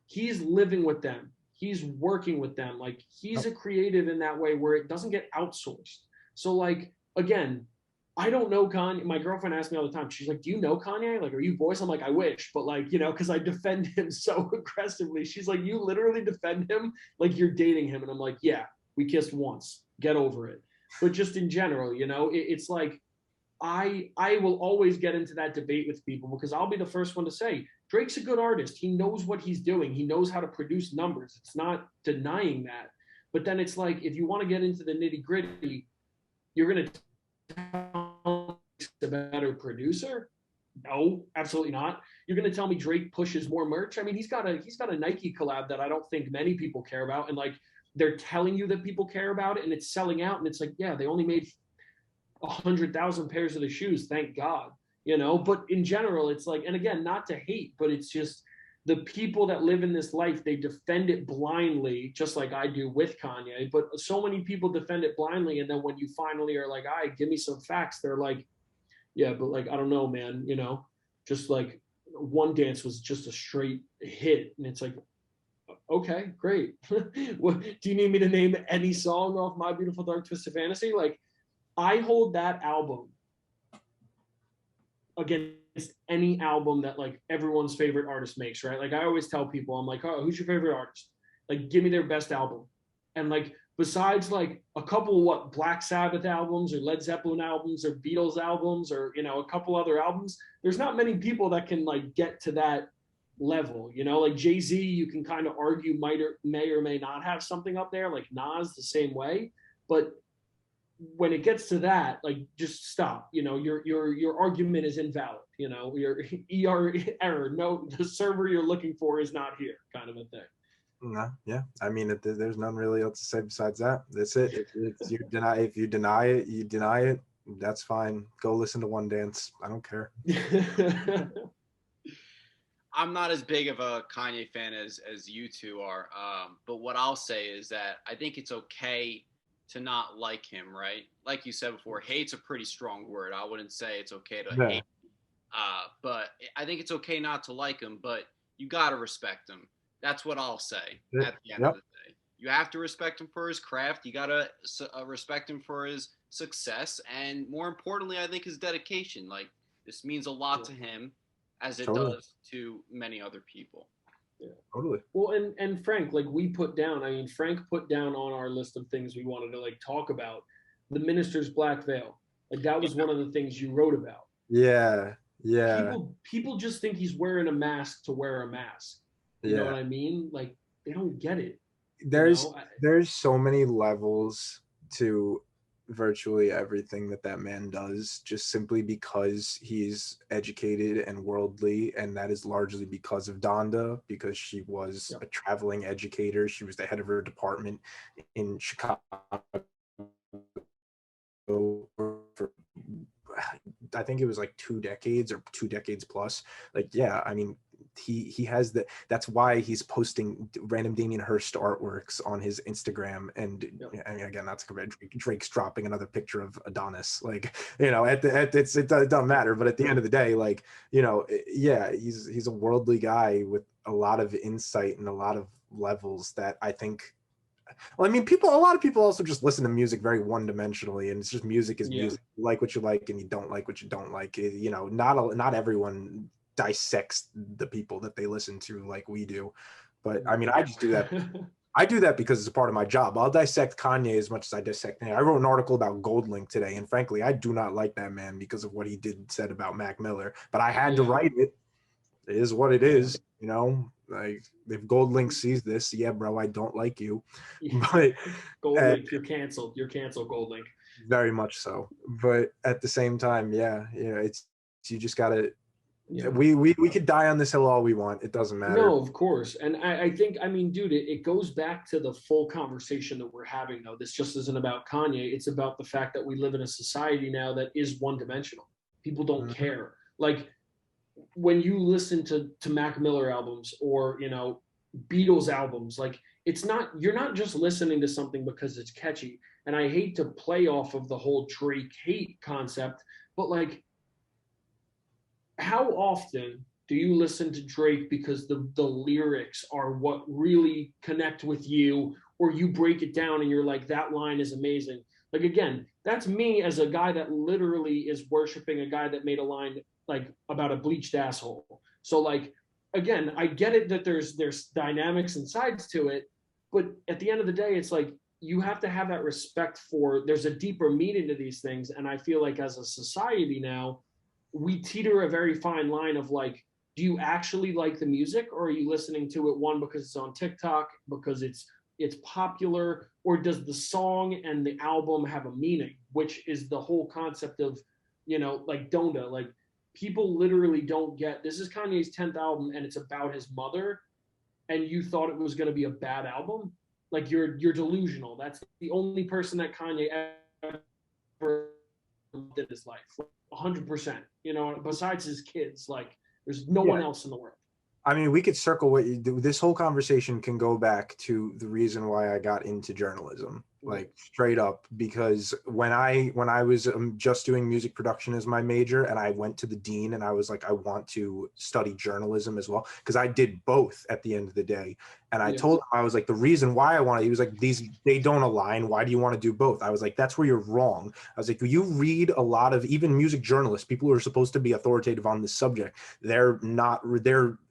He's living with them. He's working with them. Like he's a creative in that way where it doesn't get outsourced. So like, again, I don't know Kanye. My girlfriend asks me all the time. She's like, do you know Kanye? Like, are you boys? I'm like, I wish. But like, you know, because I defend him so aggressively. She's like, you literally defend him like you're dating him. And I'm like, yeah, we kissed once. Get over it. But just in general, you know, it's like, I will always get into that debate with people because I'll be the first one to say, Drake's a good artist. He knows what he's doing. He knows how to produce numbers. It's not denying that. But then it's like, if you want to get into the nitty gritty, you're going to tell me a better producer? No, absolutely not. You're going to tell me Drake pushes more merch? I mean, he's got a Nike collab that I don't think many people care about. And like, they're telling you that people care about it and it's selling out. And it's like, yeah, they only made 100,000 pairs of the shoes. Thank God, you know, but in general, it's like, and again, not to hate, but it's just the people that live in this life, they defend it blindly, just like I do with Kanye, but so many people defend it blindly. And then when you finally are like, all right, give me some facts. They're like, yeah, but like, I don't know, man, you know, just like One Dance was just a straight hit. And it's like, okay, great. What, do you need me to name any song off My Beautiful Dark Twisted Fantasy? Like, I hold that album against any album that like everyone's favorite artist makes, right? Like I always tell people, I'm like, oh, who's your favorite artist? Like, give me their best album. And like, besides like a couple of Black Sabbath albums or Led Zeppelin albums or Beatles albums or, you know, a couple other albums, there's not many people that can like get to that level, you know, like Jay-Z, you can kind of argue may or may not have something up there, like Nas the same way. But when it gets to that, like, just stop. You know, your argument is invalid. You know, your ER error. No, the server you're looking for is not here, kind of a thing. No, yeah. I mean, there's none really else to say besides that. That's it. If you deny it, you deny it. That's fine. Go listen to One Dance. I don't care. I'm not as big of a Kanye fan as you two are. But what I'll say is that I think it's okay to not like him, right? Like you said before, hate's a pretty strong word. I wouldn't say it's okay to hate. But I think it's okay not to like him, but you got to respect him. That's what I'll say at the end of the day. You have to respect him for his craft. You got to respect him for his success. And more importantly, I think his dedication. Like, this means a lot to him as it does to many other people. Yeah, totally. Well, and Frank, like Frank put down on our list of things we wanted to like talk about the minister's black veil. Like that was one of the things you wrote about. Yeah. People just think he's wearing a mask to wear a mask. You know what I mean? Like they don't get it. There's so many levels to virtually everything that man does, just simply because he's educated and worldly, and that is largely because of Donda, because she was a traveling educator. She was the head of her department in Chicago for, I think it was like 2 decades or 2 decades plus. Like, yeah, I mean, he has the, that's why he's posting random Damien Hirst artworks on his Instagram. And I mean, again, that's Drake's dropping another picture of Adonis. Like, you know, it doesn't matter. But at the end of the day, like, you know, yeah, he's a worldly guy with a lot of insight and a lot of levels that I think. Well, I mean, a lot of people also just listen to music very one-dimensionally, and it's just music is music. You like what you like, and you don't like what you don't like. You know, not everyone dissects the people that they listen to like we do. But I mean, I just do that. I do that because it's a part of my job. I'll dissect Kanye as much as I dissect. I wrote an article about Goldlink today, and frankly, I do not like that man because of what he said about Mac Miller. But I had to write it. It is what it is, you know. Like, if Goldlink sees this, yeah, bro, I don't like you. But Goldlink, you're canceled. You're canceled, Goldlink. Very much so. But at the same time, yeah, you know, it's you just gotta. Yeah. We could die on this hill all we want. It doesn't matter. No, of course. And I think, I mean, dude, it goes back to the full conversation that we're having, though. This just isn't about Kanye. It's about the fact that we live in a society now that is one-dimensional. People don't care. Like, when you listen to Mac Miller albums or, you know, Beatles albums, like, you're not just listening to something because it's catchy. And I hate to play off of the whole Drake hate concept, but like, how often do you listen to Drake because the lyrics are what really connect with you, or you break it down and you're like, that line is amazing? Like, again, that's me as a guy that literally is worshiping a guy that made a line like about a bleached asshole. So like, again, I get it that there's dynamics and sides to it, but at the end of the day, it's like, you have to have that respect for, there's a deeper meaning to these things. And I feel like as a society now, we teeter a very fine line of like, do you actually like the music, or are you listening to it, one, because it's on TikTok, because it's popular, or does the song and the album have a meaning, which is the whole concept of, you know, like Donda. Like, people literally don't get, this is Kanye's 10th album and it's about his mother, and you thought it was going to be a bad album. Like, you're delusional. That's the only person that Kanye ever did his life, 100%. You know, besides his kids, like, there's no one else in the world. I mean, we could circle what you do. This whole conversation can go back to the reason why I got into journalism, like straight up, because when I was just doing music production as my major, and I went to the dean and I was like, I want to study journalism as well, because I did both at the end of the day. And I told him, I was like, the reason why I want to, he was like, they don't align. Why do you want to do both? I was like, that's where you're wrong. I was like, you read a lot of, even music journalists, people who are supposed to be authoritative on this subject, they're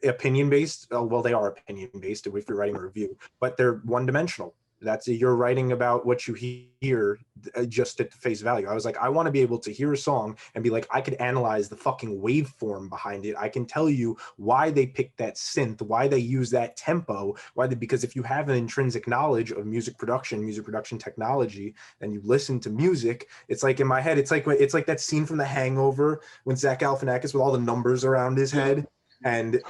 opinion based. Well, they are opinion based if you're writing a review, but they're one dimensional. You're writing about what you hear just at face value. I was like, I want to be able to hear a song and be like, I could analyze the fucking waveform behind it. I can tell you why they picked that synth, why they use that tempo, because if you have an intrinsic knowledge of music production technology, and you listen to music, it's like, in my head, it's like that scene from The Hangover when Zach Galifianakis with all the numbers around his head. And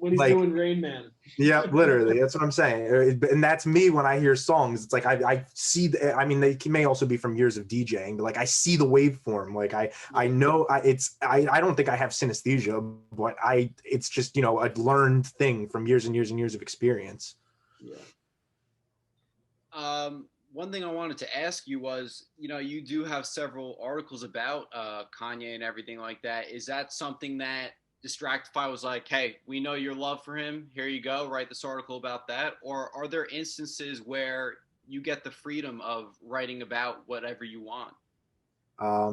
when he's doing Rain Man. Yeah, literally, that's what I'm saying. And that's me when I hear songs. It's like I see I mean, they may also be from years of DJing, but like, I see the waveform. Like, I know I don't think I have synesthesia, but it's just, you know, a learned thing from years and years and years of experience. One thing I wanted to ask you was, you know, you do have several articles about Kanye and everything like that. Is that something that Distractify was like, hey, we know your love for him, here you go, write this article about that? Or are there instances where you get the freedom of writing about whatever you want? I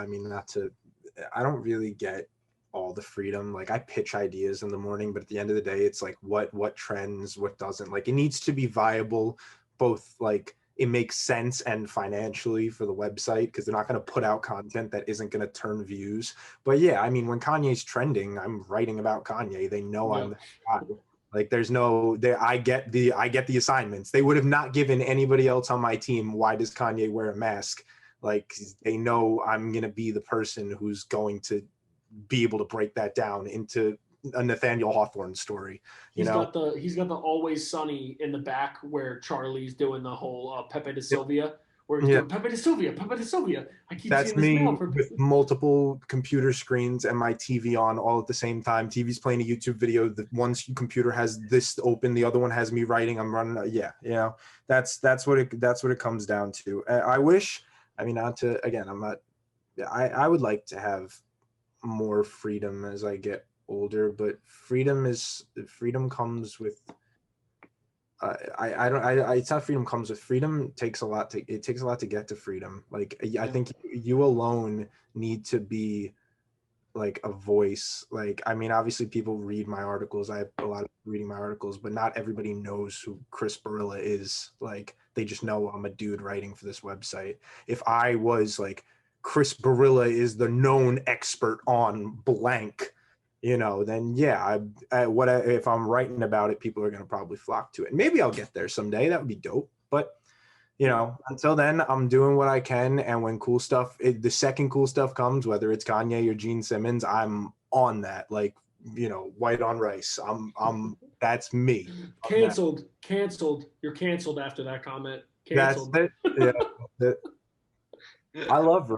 mean, I don't really get all the freedom. Like, I pitch ideas in the morning, but at the end of the day, it's like, what trends, what doesn't. Like, it needs to be viable, both like it makes sense and financially for the website, because they're not going to put out content that isn't going to turn views. But yeah, I mean, when Kanye's trending, I'm writing about Kanye. They know I'm the guy. Like there's no there. I get the assignments. They would have not given anybody else on my team. Why does Kanye wear a mask? Like they know I'm gonna be the person who's going to be able to break that down into a Nathaniel Hawthorne story. He's got the Always Sunny in the back where Charlie's doing the whole Pepe de Sylvia. Where he's doing Pepe de Sylvia, Pepe de Sylvia. I keep That's seeing this me mail with multiple computer screens and my TV on all at the same time. TV's playing a YouTube video. The one computer has this open, the other one has me writing. I'm running. That's what it comes down to. I wish. I mean, not to again. I'm not. I would like to have more freedom as I get older, but freedom comes with. It's not freedom comes with freedom. Takes a lot to get to freedom. Like I think you alone need to be like a voice. Like I mean, obviously people read my articles. I have a lot of reading my articles, but not everybody knows who Chris Barilla is. Like they just know I'm a dude writing for this website. If I was like Chris Barilla is the known expert on blank, then if I'm writing about it, people are going to probably flock to it. Maybe I'll get there someday. That would be dope. But, until then, I'm doing what I can. And when the second cool stuff comes, whether it's Kanye or Gene Simmons, I'm on that. Like, white on rice. That's me. Canceled. You're canceled after that comment. Canceled. That's it. Yeah. I love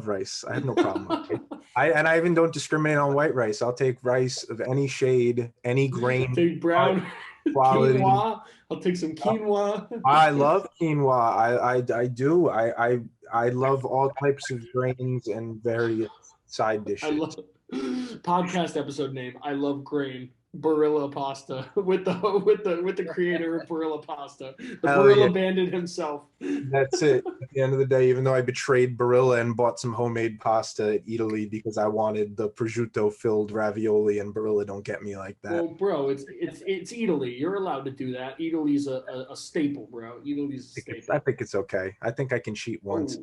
rice. I have no problem with it. I even don't discriminate on white rice. I'll take rice of any shade, any grain. Take brown quality. Quinoa. I'll take some quinoa. I love quinoa. I do. I love all types of grains and various side dishes. Podcast episode name. I love grain. Barilla pasta with the creator of Barilla pasta, the Barilla bandit himself. That's it. At the end of the day, even though I betrayed Barilla and bought some homemade pasta at Italy because I wanted the prosciutto filled ravioli, and Barilla don't get me like that. Well, bro, it's Italy. You're allowed to do that. Italy's a staple, bro. Italy's a staple. I think it's okay. I think I can cheat once.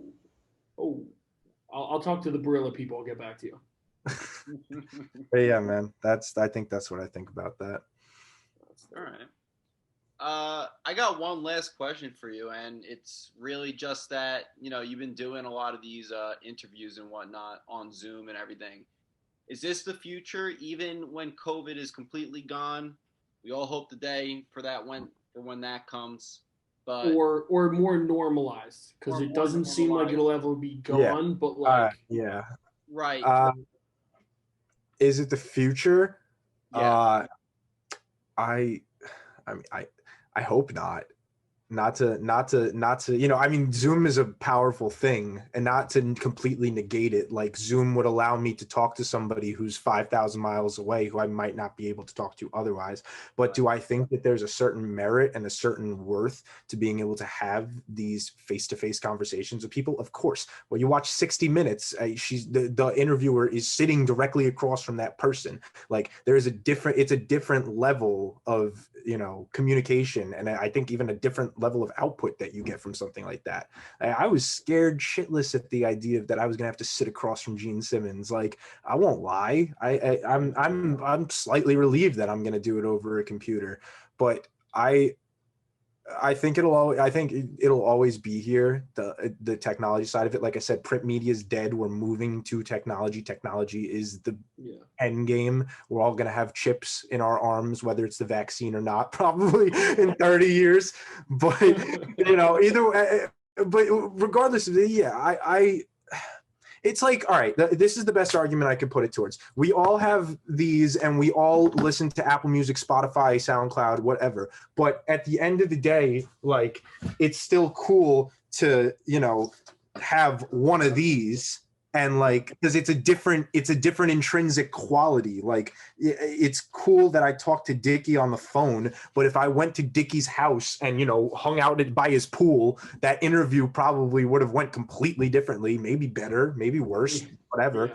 I'll talk to the Barilla people. I'll get back to you. But yeah, man, I think that's what I think about that. All right. I got one last question for you, and it's really just that, you've been doing a lot of these interviews and whatnot on Zoom and everything. Is this the future, even when COVID is completely gone? We all hope the day for when that comes. But or more normalized, because it doesn't seem like it'll ever be gone, but like right. Is it the future? Yeah. I hope not. Not to, I mean, Zoom is a powerful thing, and not to completely negate it. Like Zoom would allow me to talk to somebody who's 5,000 miles away who I might not be able to talk to otherwise. But do I think that there's a certain merit and a certain worth to being able to have these face-to-face conversations with people? Of course. When you watch 60 Minutes, the interviewer is sitting directly across from that person. Like it's a different level of, communication. And I think even a different level of output that you get from something like that. I was scared shitless at the idea that I was gonna have to sit across from Gene Simmons. Like, I won't lie, I'm slightly relieved that I'm gonna do it over a computer, but I think it'll always be here, the technology side of it. Like I said, print media is dead. We're moving to technology. Technology is the end game. We're all going to have chips in our arms, whether it's the vaccine or not, probably in 30 years. But, either way, but regardless of it, it's like, all right, this is the best argument I could put it towards. We all have these and we all listen to Apple Music, Spotify, SoundCloud, whatever. But at the end of the day, like, it's still cool to, have one of these, and like, because it's a different intrinsic quality. Like, it's cool that I talked to Dicky on the phone, but if I went to Dicky's house and hung out by his pool, that interview probably would have went completely differently, maybe better, maybe worse, whatever.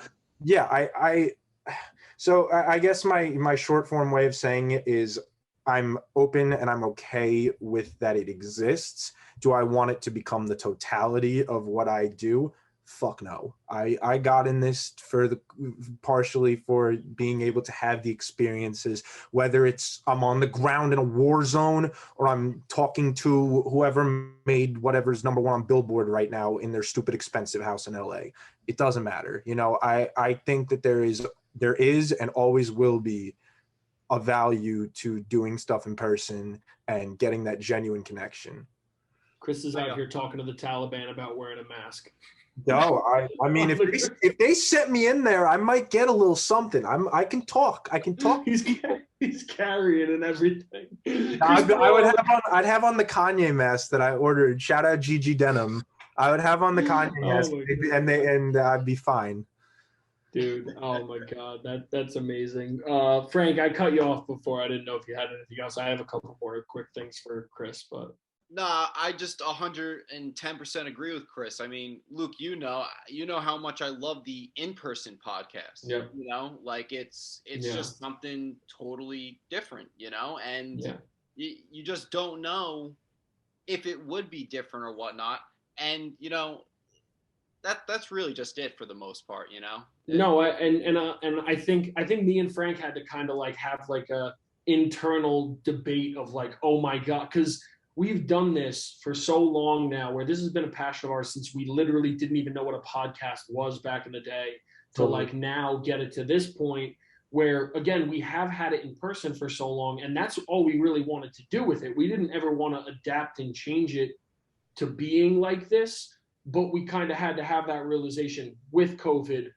So I guess my short form way of saying it is I'm open and I'm okay with that it exists. Do I want it to become the totality of what I do? Fuck no. I got in this partially for being able to have the experiences, whether it's I'm on the ground in a war zone or I'm talking to whoever made whatever's number one on Billboard right now in their stupid expensive house in LA. It doesn't matter. You know, I think that there is and always will be a value to doing stuff in person and getting that genuine connection. Chris is out here talking to the Taliban about wearing a mask. No, I mean, if they set me in there, I might get a little something. I can talk. He's carrying and everything. I'd have on the Kanye mask that I ordered. Shout out Gigi Denim. I would have on the Kanye mask, and I'd be fine. Dude, oh my God, that's amazing. Frank, I cut you off before. I didn't know if you had anything else. I have a couple more quick things for Chris, but. Nah, I just 110% agree with Chris. I mean, Luke, you know how much I love the in-person podcast. Yeah. You know, like it's just something totally different, you know, and you just don't know if it would be different or whatnot. And, you know, that's really just it for the most part, you know? No, and I think me and Frank had to kind of like have like a internal debate of like, oh my God, because we've done this for so long now where this has been a passion of ours since we literally didn't even know what a podcast was back in the day to like now get it to this point where, again, we have had it in person for so long. And that's all we really wanted to do with it. We didn't ever want to adapt and change it to being like this, but we kind of had to have that realization with COVID,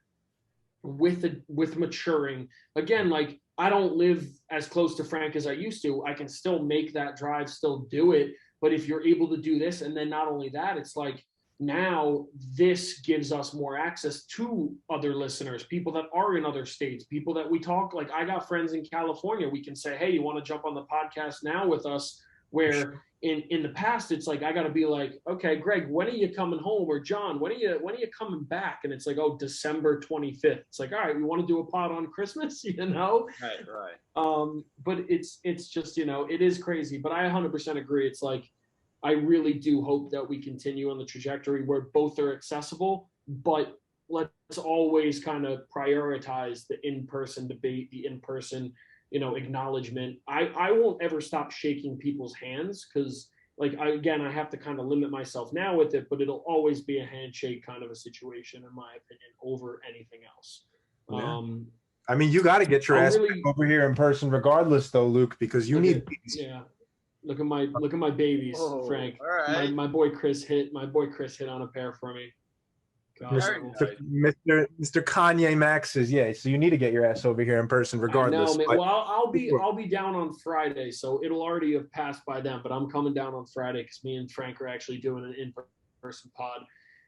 with maturing. Again, like, I don't live as close to Frank as I used to. I can still make that drive, still do it. But if you're able to do this, and then not only that, it's like now this gives us more access to other listeners, people that are in other states, people that we talk, like I got friends in California. We can say, hey, you want to jump on the podcast now with us? Where in the past, it's like, I got to be like, okay, Greg, when are you coming home? Or John, when are you coming back? And it's like, oh, December 25th. It's like, all right, we want to do a pod on Christmas, you know? Right. But it's just, you know, it is crazy, but I 100% agree. It's like, I really do hope that we continue on the trajectory where both are accessible, but let's always kind of prioritize the in-person debate, the in-person, you know, acknowledgement. I won't ever stop shaking people's hands because, like, I have to kind of limit myself now with it, but it'll always be a handshake kind of a situation, in my opinion, over anything else. Yeah. I mean, you got to get your ass over here in person, regardless, though, Luke, because you need. Yeah. Look at my babies, Frank. All right. My boy Chris hit on a pair for me. Mr. Kanye Max's, yeah. So you need to get your ass over here in person, regardless. No, man. Well, I'll be down on Friday, so it'll already have passed by then. But I'm coming down on Friday because me and Frank are actually doing an in-person pod,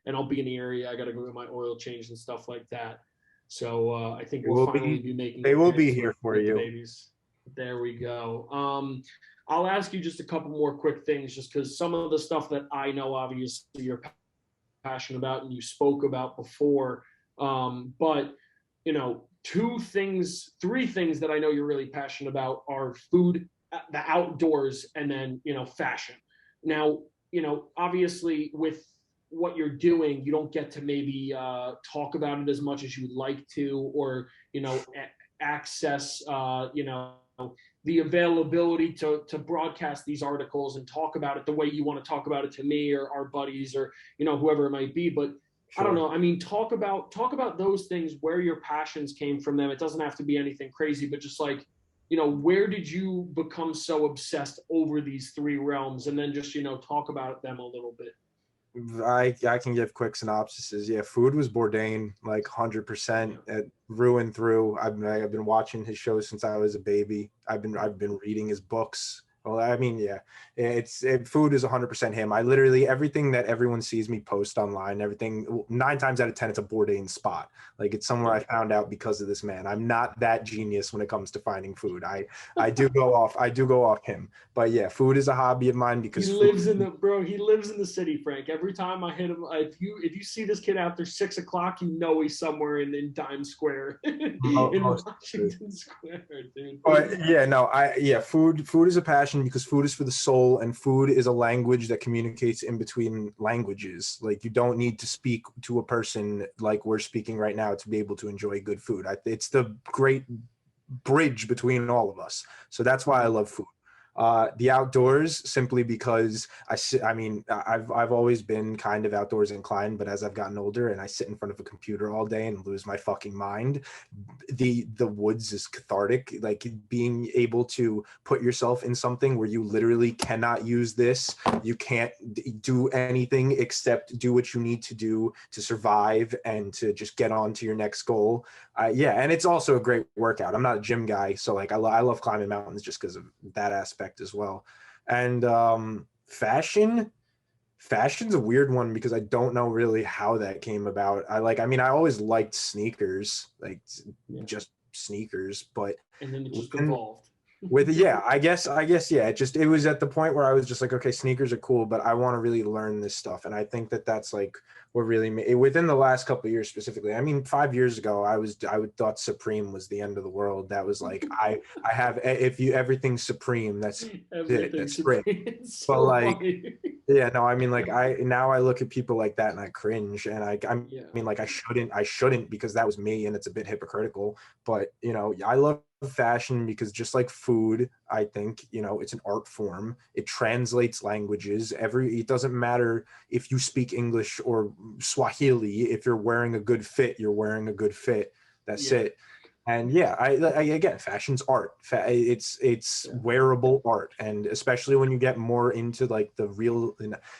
and I'll be in the area. I got to go get my oil changed and stuff like that. So I think we'll finally be making. They will be here for you. Babies. There we go. I'll ask you just a couple more quick things, just because some of the stuff that I know, obviously, you're passionate about and you spoke about before, but you know, three things that I know you're really passionate about are food, the outdoors, and then, you know, fashion. Now, you know, obviously with what you're doing, you don't get to maybe talk about it as much as you would like to, or, you know, access you know, the availability to broadcast these articles and talk about it the way you want to talk about it to me or our buddies or, you know, whoever it might be. But sure. I don't know. I mean, talk about those things, where your passions came from them. It doesn't have to be anything crazy, but just like, you know, where did you become so obsessed over these three realms? And then just, you know, talk about them a little bit. I can give quick synopsises. Yeah, food was Bourdain, like 100%, through and through. I've been watching his shows since I was a baby. I've been reading his books. Well, I mean, yeah, food is 100% him. I literally, everything that everyone sees me post online, everything, 9 times out of 10, it's a Bourdain spot. Like, it's somewhere I found out because of this man. I'm not that genius when it comes to finding food. I do go off him. But yeah, food is a hobby of mine because he lives in the city, Frank. Every time I hit him, if you see this kid out there 6 o'clock, you know he's somewhere in Times Square, in Washington Square, dude. But yeah, no, food is a passion fashion because food is for the soul, and food is a language that communicates in between languages. Like, you don't need to speak to a person like we're speaking right now to be able to enjoy good food. It's the great bridge between all of us. So that's why I love food. The outdoors, simply because I've always been kind of outdoors inclined, but as I've gotten older and I sit in front of a computer all day and lose my fucking mind, the woods is cathartic. Like, being able to put yourself in something where you literally cannot use this, you can't do anything except do what you need to do to survive and to just get on to your next goal. And it's also a great workout. I'm not a gym guy, so like I love climbing mountains just because of that aspect as well. And fashion's a weird one because I don't know really how that came about. I always liked sneakers, just sneakers, but and then it just evolved. I guess it was at the point where I was just like, okay, sneakers are cool, but I want to really learn this stuff. And I think that's like what really made within the last couple of years specifically. I mean, 5 years ago, I thought Supreme was the end of the world. That was like, everything's Supreme, that's it, that's Supreme. So but like funny. Now I look at people like that and I cringe, and I mean, like, I shouldn't because that was me, and it's a bit hypocritical, but I love fashion because, just like food, I think it's an art form. It translates languages. It doesn't matter if you speak English or Swahili. If you're wearing a good fit, you're wearing a good fit. That's it. And again, fashion's art. It's wearable art, and especially when you get more into like the real,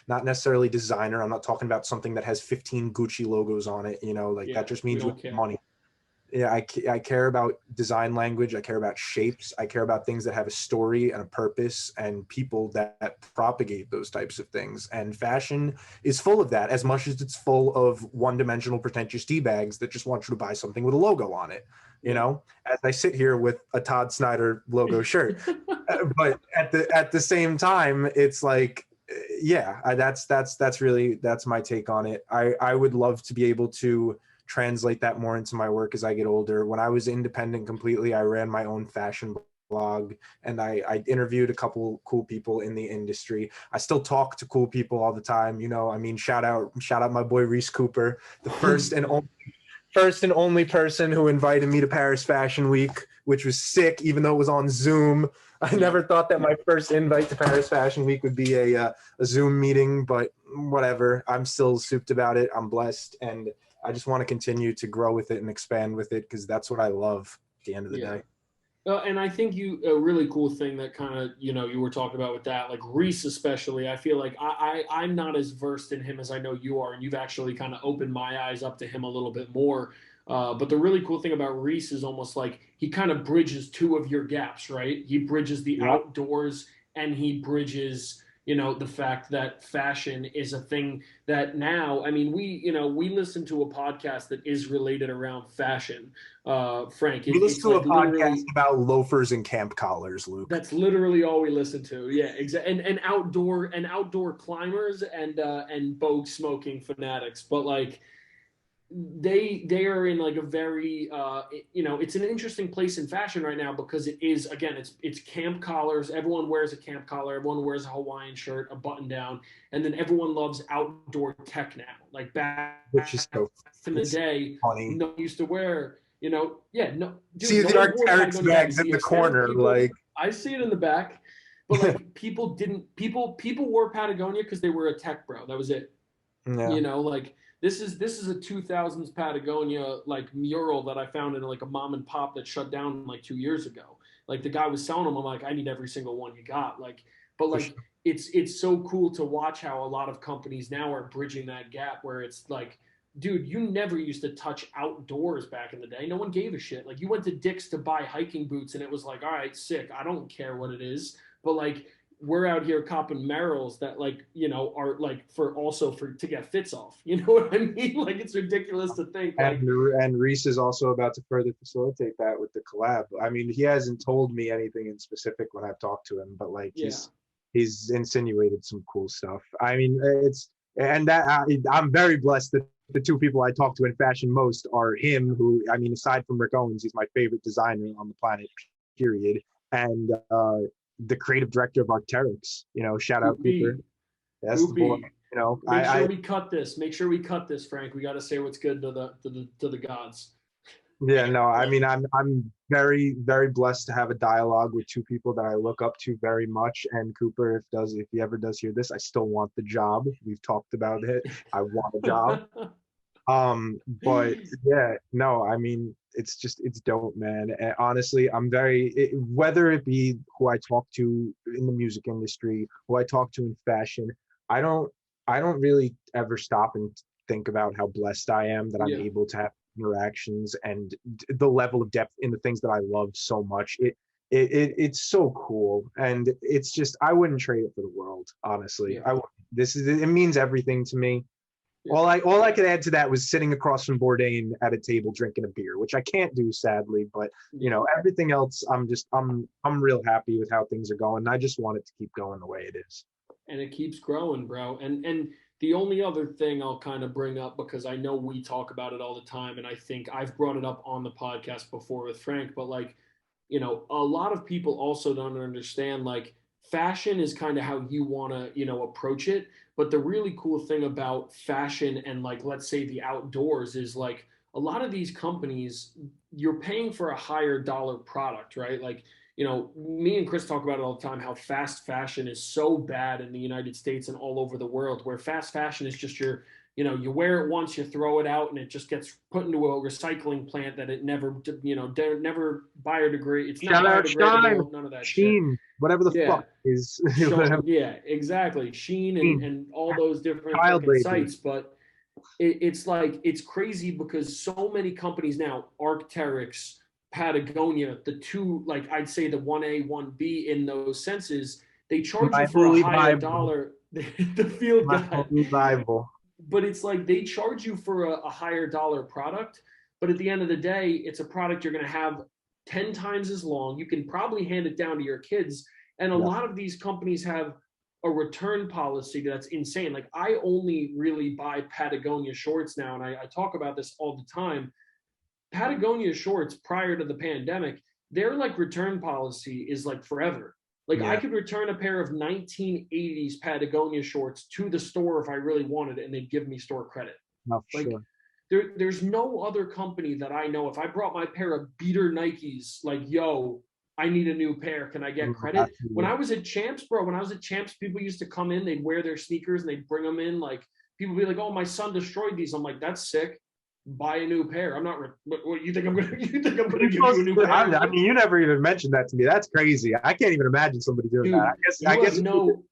not necessarily designer. I'm not talking about something that has 15 Gucci logos on it. That just means money. I care about design language. I care about shapes. I care about things that have a story and a purpose and people that propagate those types of things. And fashion is full of that, as much as it's full of one-dimensional pretentious D-bags that just want you to buy something with a logo on it. As I sit here with a Todd Snyder logo shirt, but at the same time, it's like, that's my take on it. I would love to be able to translate that more into my work as I get older. When I was independent completely, I ran my own fashion blog, and I interviewed a couple cool people in the industry. I still talk to cool people all the time. Shout out my boy Reese Cooper, the first and only person who invited me to Paris Fashion Week, which was sick, even though it was on Zoom. I never thought that my first invite to Paris Fashion Week would be a Zoom meeting, but whatever. I'm still souped about it. I'm blessed, and I just want to continue to grow with it and expand with it because that's what I love at the end of the day. And I think a really cool thing that kind of, you were talking about with that, like Reese especially, I feel like I'm not as versed in him as I know you are, and you've actually kind of opened my eyes up to him a little bit more. But the really cool thing about Reese is almost like he kind of bridges two of your gaps, right? He bridges the outdoors, and he bridges the fact that fashion is a thing that now, I mean, we listen to a podcast that is related around fashion. Frank, we listen to a podcast about loafers and camp collars, Luke. That's literally all we listen to. Yeah, exactly. And outdoor climbers and bogue smoking fanatics. But like, they are in like a very it's an interesting place in fashion right now because it is, again, it's camp collars. Everyone wears a camp collar, everyone wears a Hawaiian shirt, a button down, and then everyone loves outdoor tech now. Like back in the day, funny. No one used to wear dude, see the Arc'teryx bags in the corner. People, like, I see it in the back, but like people wore Patagonia because they were a tech bro. That was it. Like, This is a 2000s Patagonia like mural that I found in like a mom and pop that shut down like 2 years ago. Like, the guy was selling them. I'm like, I need every single one you got. Like, but like, it's so cool to watch how a lot of companies now are bridging that gap where it's like, dude, you never used to touch outdoors back in the day. No one gave a shit. Like, you went to Dick's to buy hiking boots and it was like, all right, sick. I don't care what it is. But like, we're out here copping Merrills that like, are like to get fits off. You know what I mean? Like, it's ridiculous to think. Like, and Reese is also about to further facilitate that with the collab. I mean, he hasn't told me anything in specific when I've talked to him, but like he's insinuated some cool stuff. I mean, I'm very blessed that the two people I talk to in fashion most are him, who, I mean, aside from Rick Owens, he's my favorite designer on the planet, period. And the creative director of Arc'teryx. You know, shout out Cooper. That's the boy. You know, make sure we cut this. Make sure we cut this, Frank. We got to say what's good to the gods. Yeah, no, I mean, I'm very, very blessed to have a dialogue with two people that I look up to very much. And Cooper, if he ever does hear this, I still want the job. We've talked about it. I want a job. But yeah, no, I mean, it's dope, man. And honestly, whether it be who I talk to in the music industry, who I talk to in fashion, I don't really ever stop and think about how blessed I am that I'm able to have interactions and the level of depth in the things that I love so much. It's so cool, and it's just, I wouldn't trade it for the world, honestly. It means everything to me. All I could add to that was sitting across from Bourdain at a table drinking a beer, which I can't do, sadly, but you know, everything else, I'm real happy with how things are going. I just want it to keep going the way it is. And it keeps growing, bro. And the only other thing I'll kind of bring up, because I know we talk about it all the time, and I think I've brought it up on the podcast before with Frank, but like, you know, a lot of people also don't understand, like, fashion is kind of how you want to, you know, approach it. But the really cool thing about fashion and, like, let's say the outdoors is, like, a lot of these companies, you're paying for a higher dollar product, right? Like, you know, me and Chris talk about it all the time, how fast fashion is so bad in the United States and all over the world, where fast fashion is just you know, you wear it once, you throw it out, and it just gets put into a recycling plant that it never, you know, never biodegrade. It's not biodegradable, none of that Sheen, shit. Whatever the fuck is. Yeah, exactly. Sheen and all those different sites. But it's like, it's crazy because so many companies now, Arc'teryx, Patagonia, the two, like, I'd say the 1A, 1B in those senses, they charge you for a higher dollar. The field guide. Bible. But it's like they charge you for a higher dollar product. But at the end of the day, it's a product you're going to have 10 times as long. You can probably hand it down to your kids. And a lot of these companies have a return policy that's insane. Like, I only really buy Patagonia shorts now, and I talk about this all the time. Patagonia shorts prior to the pandemic, their like return policy is like forever. Like, I could return a pair of 1980s Patagonia shorts to the store if I really wanted it, and they'd give me store credit. Like, there's no other company that I know. If I brought my pair of beater Nikes, like, yo, I need a new pair, can I get credit? Absolutely. When I was at Champs, people used to come in, they'd wear their sneakers and they'd bring them in. Like, people would be like, oh, my son destroyed these. I'm like, that's sick. Buy a new pair. I'm not. What you think I'm gonna? You think I'm gonna give you a new pair? I mean, you never even mentioned that to me. That's crazy. I can't even imagine somebody doing that. I guess no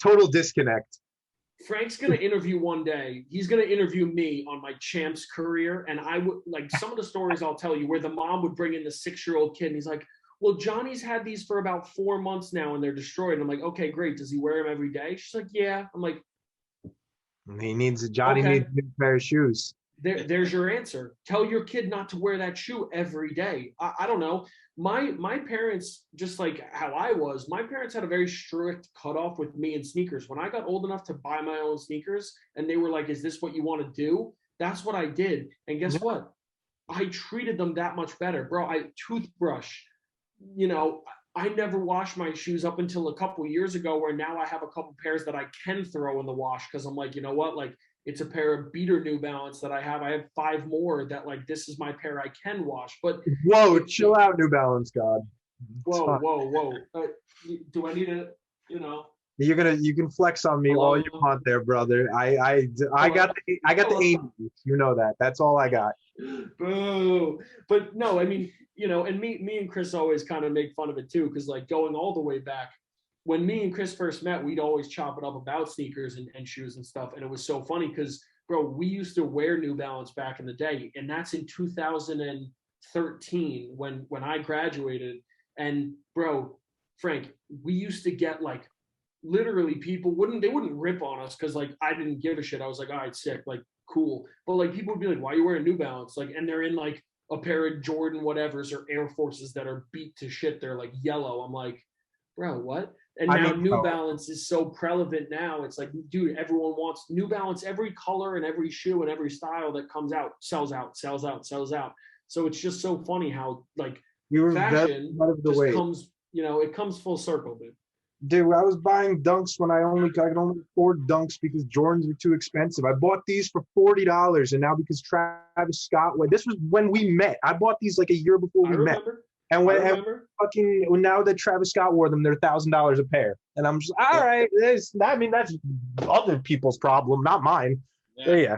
total disconnect. Frank's gonna interview one day. He's gonna interview me on my Champs career, and I would like some of the stories I'll tell you where the mom would bring in the 6-year-old kid, and he's like, "Well, Johnny's had these for about 4 months now, and they're destroyed." And I'm like, "Okay, great. Does he wear them every day?" She's like, "Yeah." I'm like, Johnny needs a new pair of shoes. There's your answer. Tell your kid not to wear that shoe every day. I don't know. My parents, just like how I was, my parents had a very strict cutoff with me and sneakers. When I got old enough to buy my own sneakers, and they were like, "Is this what you want to do?" That's what I did. And guess what? I treated them that much better, bro. Toothbrush. You know, I never washed my shoes up until a couple years ago, where now I have a couple pairs that I can throw in the wash because I'm like, you know what, like, it's a pair of beater New Balance that I have. I have 5 more that, like, this is my pair I can wash. But chill out, New Balance God. Whoa. Do I need to, you know? You can flex on me all you want there, brother. I got the aim. You know that. That's all I got. Boo. But no, I mean, you know, and me and Chris always kind of make fun of it too, because like going all the way back, when me and Chris first met, we'd always chop it up about sneakers and shoes and stuff. And it was so funny because, bro, we used to wear New Balance back in the day. And that's in 2013 when I graduated. And, bro, Frank, we used to get, like, literally people wouldn't rip on us because, like, I didn't give a shit. I was like, all right, sick, like, cool. But, like, people would be like, why are you wearing New Balance? Like, and they're in, like, a pair of Jordan whatevers or Air Forces that are beat to shit. They're, like, yellow. I'm like, bro, what? And now New Balance is so prevalent now. It's like, dude, everyone wants New Balance. Every color and every shoe and every style that comes out sells out. So it's just so funny how, like, fashion just comes you know, it comes full circle, dude. Dude, I was buying Dunks when I could only afford Dunks because Jordans were too expensive. I bought these for $40, and now because Travis Scott, this was when we met. I bought these like a year before we met. And when now that Travis Scott wore them, they're $1,000 a pair. And I'm just all right. That's other people's problem, not mine. Yeah.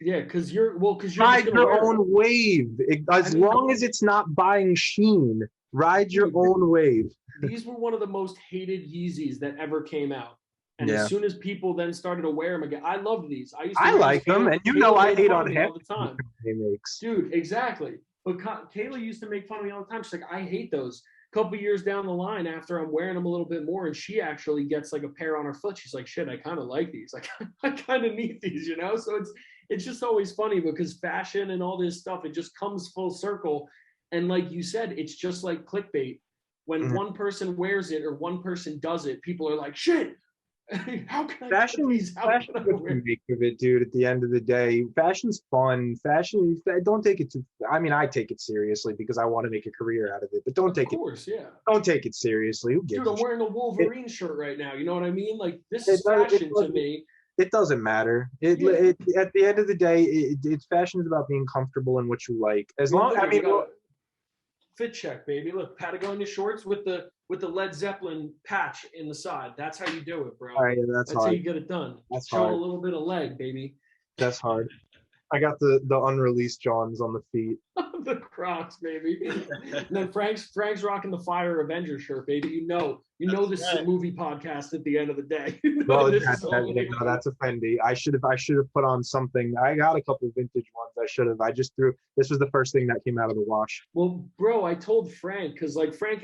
Yeah, because you're ride your own wave. As long as it's not buying Sheen, ride your own wave. These were one of the most hated Yeezys that ever came out. And as soon as people then started to wear them again, I loved these. I like them, and I hate on him all the time. Dude, exactly. But Kayla used to make fun of me all the time. She's like, I hate those. A couple years down the line, after I'm wearing them a little bit more, and she actually gets like a pair on her foot, she's like, shit, I kind of like these. Like, I kind of need these, you know? So it's just always funny because fashion and all this stuff, it just comes full circle. And like you said, it's just like clickbait. When one person wears it or one person does it, people are like, shit, how can I fashion make of it, dude? At the end of the day, fashion's fun. Fashion, don't take it too. I mean, I take it seriously because I want to make a career out of it. But don't take it seriously. Who gives dude, I'm wearing a Wolverine shirt right now. You know what I mean? Like this is fashion to me. It doesn't matter. At the end of the day, it's fashion is about being comfortable in what you like. As long, fit check, baby. Look, Patagonia shorts with the Led Zeppelin patch in the side. That's how you do it, bro. All right, that's hard. How you get it done. That's Show hard. a little bit of leg, baby. That's hard. I got the unreleased Johns on the feet. The Crocs, baby. And then Frank's rocking the Fire Avenger shirt, baby. You know this is a movie podcast at the end of the day. Well, that's a Fendi. I should have put on something. I got a couple of vintage ones. I should have. I just threw. This was the first thing that came out of the wash. Well, bro, I told Frank because like Frank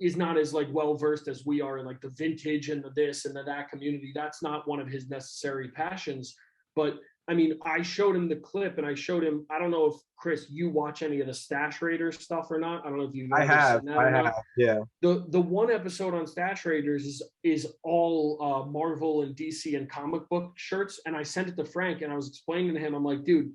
is not as like well versed as we are in like the vintage and the this and that community. That's not one of his necessary passions, but. I mean, I showed him the clip and I showed him, I don't know if, Chris, you watch any of the Stash Raiders stuff or not. I don't know if you've ever seen that or not. Yeah. The one episode on Stash Raiders is all Marvel and DC and comic book shirts. And I sent it to Frank and I was explaining to him, I'm like, dude,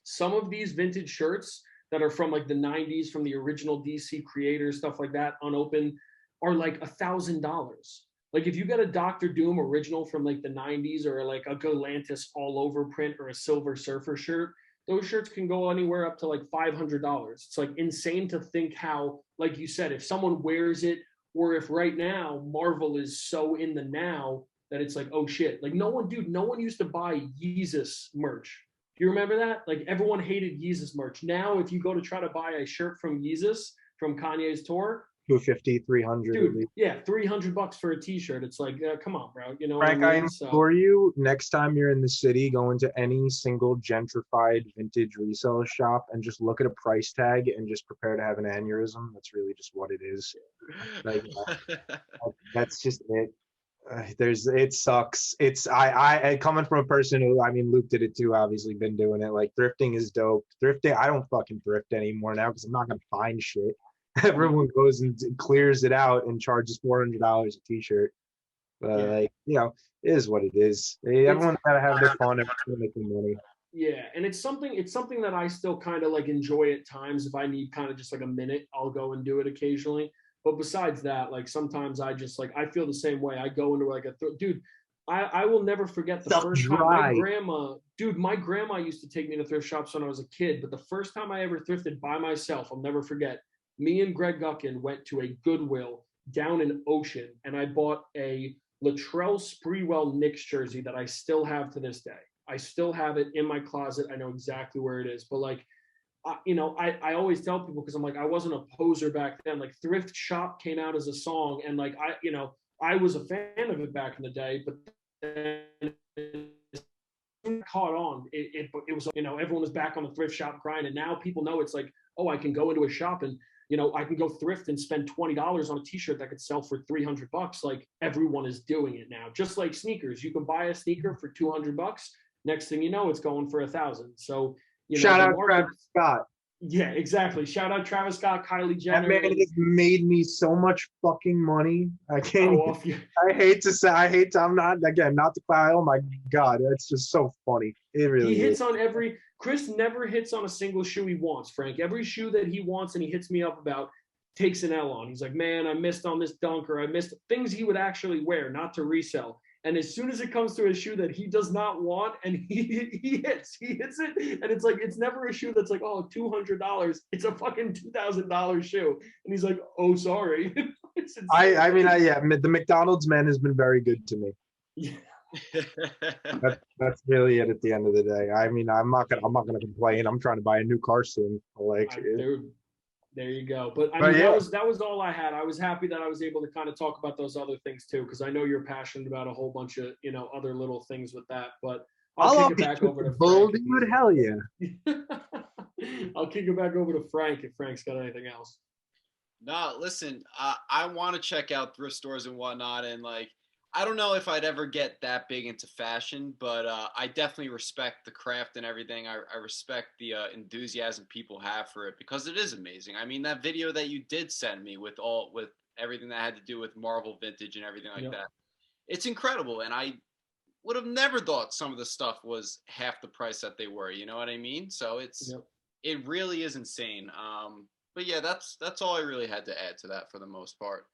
some of these vintage shirts that are from like the 90s, from the original DC creators, stuff like that, unopened, are like $1,000. Like if you get a Doctor Doom original from like the 90s or like a Galantis all over print or a Silver Surfer shirt, those shirts can go anywhere up to like $500. It's like insane to think how, like you said, if someone wears it or if right now Marvel is so in the now that it's like, oh shit, like no one used to buy Yeezus merch. Do you remember that? Like everyone hated Yeezus merch. Now, if you go to try to buy a shirt from Yeezus from Kanye's tour, $250, $300. Dude, yeah, $300 for a T-shirt. It's like, come on, bro. You know, Frank, what I mean? implore you, next time you're in the city, go into any single gentrified vintage resale shop and just look at a price tag and just prepare to have an aneurysm. That's really just what it is. Like, that's just it. It sucks. I coming from a person who, I mean, Luke did it too, obviously been doing it. Like thrifting is dope. Thrifting, I don't fucking thrift anymore now because I'm not gonna find shit. Everyone goes and clears it out and charges $400 a t-shirt. But like, you know, it is what it is. Everyone's gotta have their fun. Everyone's making money. Yeah, and it's something that I still kind of like enjoy at times. If I need kind of just like a minute, I'll go and do it occasionally. But besides that, like sometimes I just like I feel the same way. I go into like dude. I will never forget the first time my grandma used to take me to thrift shops when I was a kid. But the first time I ever thrifted by myself, I'll never forget. Me and Greg Guckin went to a Goodwill down in Ocean, and I bought a Latrell Sprewell Knicks jersey that I still have to this day. I still have it in my closet. I know exactly where it is. But like, I always tell people because I'm like, I wasn't a poser back then. Like Thrift Shop came out as a song, and like I was a fan of it back in the day, but then it caught on. It was everyone was back on the thrift shop grind, and now people know it's like, oh, I can go into a shop and I can go thrift and spend $20 on a t-shirt that could sell for $300. Like everyone is doing it now. Just like sneakers, you can buy a sneaker for $200. Next thing you know, it's going for $1,000. So shout out Travis Scott. Yeah, exactly. Shout out Travis Scott, Kylie Jenner. That man has made me so much fucking money. I can't. I'm not to cry. Oh my God, it's just so funny. It really. He hits on every. Chris never hits on a single shoe he wants, Frank. Every shoe that he wants and he hits me up about, takes an L on. He's like, man, I missed on this dunk, or I missed things he would actually wear, not to resell. And as soon as it comes to a shoe that he does not want, and he hits it, and it's like, it's never a shoe that's like, oh, $200. It's a fucking $2,000 shoe, and he's like, oh, sorry. The McDonald's man has been very good to me. Yeah. That's really it at the end of the day. I mean, I'm not gonna complain. I'm trying to buy a new car soon. There you go. But I mean, that was all I had. I was happy that I was able to kind of talk about those other things too, because I know you're passionate about a whole bunch of, other little things with that. But I'll kick it back over to Frank. Dude, hell yeah. I'll kick it back over to Frank if Frank's got anything else. No, listen, I want to check out thrift stores and whatnot, and like, I don't know if I'd ever get that big into fashion, but I definitely respect the craft and everything. I respect the enthusiasm people have for it, because it is amazing. I mean, that video that you did send me with everything that had to do with Marvel vintage and everything like that, it's incredible. And I would have never thought some of the stuff was half the price that they were. You know what I mean? So it really is insane. But yeah, that's all I really had to add to that for the most part.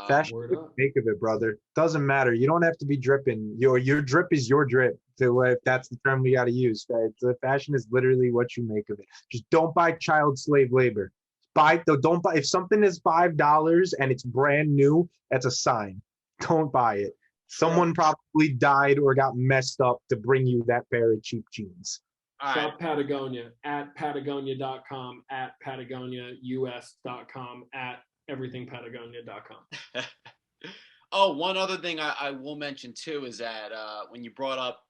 Fashion, make of it, brother. Doesn't matter. You don't have to be dripping. Your drip is your drip. If that's the term we got to use. The fashion is literally what you make of it. Just don't buy child slave labor. Don't buy. If something is $5 and it's brand new, that's a sign. Don't buy it. Someone probably died or got messed up to bring you that pair of cheap jeans. Shop Patagonia at Patagonia.com, at PatagoniaUS.com, at everythingpatagonia.com. Oh, one other thing I will mention too is that when you brought up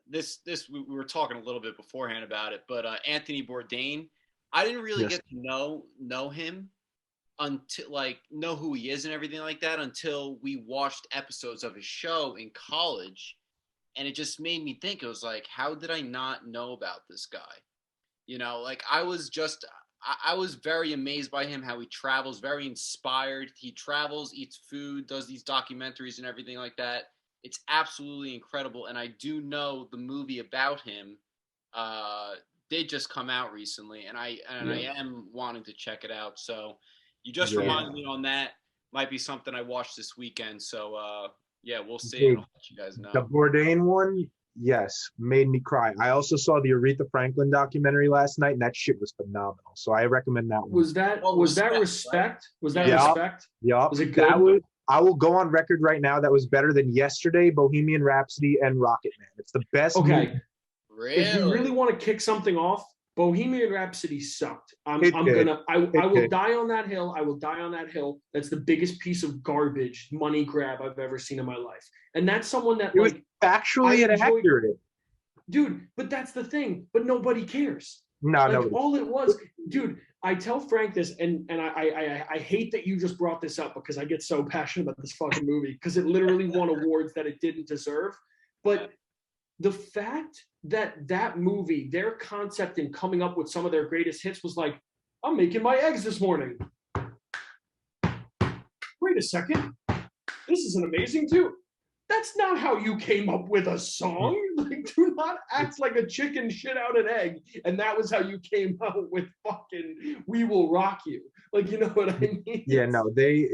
this we were talking a little bit beforehand about it, but Anthony Bourdain, I didn't really get to know him until know who he is and everything like that until we watched episodes of his show in college, and it just made me think. It was like, how did I not know about this guy? I was very amazed by him, how he travels, very inspired. He travels, eats food, does these documentaries and everything like that. It's absolutely incredible. And I do know the movie about him did just come out recently, and I am wanting to check it out. So you just reminded me on that. Might be something I watched this weekend. So we'll see. Dude, I'll let you guys know. The Bourdain one, yes, made me cry. I also saw the Aretha Franklin documentary last night, and that shit was phenomenal. So I recommend that one. Was that Respect? Right? Was that Respect? Yeah. Was it good? I will go on record right now. That was better than Yesterday, Bohemian Rhapsody, and Rocket Man. It's the best. Okay. Movie. Really? If you really want to kick something off, Bohemian Rhapsody sucked. I will die on that hill. I will die on that hill. That's the biggest piece of garbage money grab I've ever seen in my life. And that's someone that was factually inaccurate. Dude, but that's the thing. But nobody cares. No. All it was, dude. I tell Frank this, and I hate that you just brought this up, because I get so passionate about this fucking movie, because it literally won awards that it didn't deserve. But the fact that movie, their concept in coming up with some of their greatest hits was like, I'm making my eggs this morning. Wait a second. This is an amazing tune. That's not how you came up with a song. Do not act like a chicken shit out an egg. And that was how you came out with fucking We Will Rock You. You know what I mean? Yeah, no, they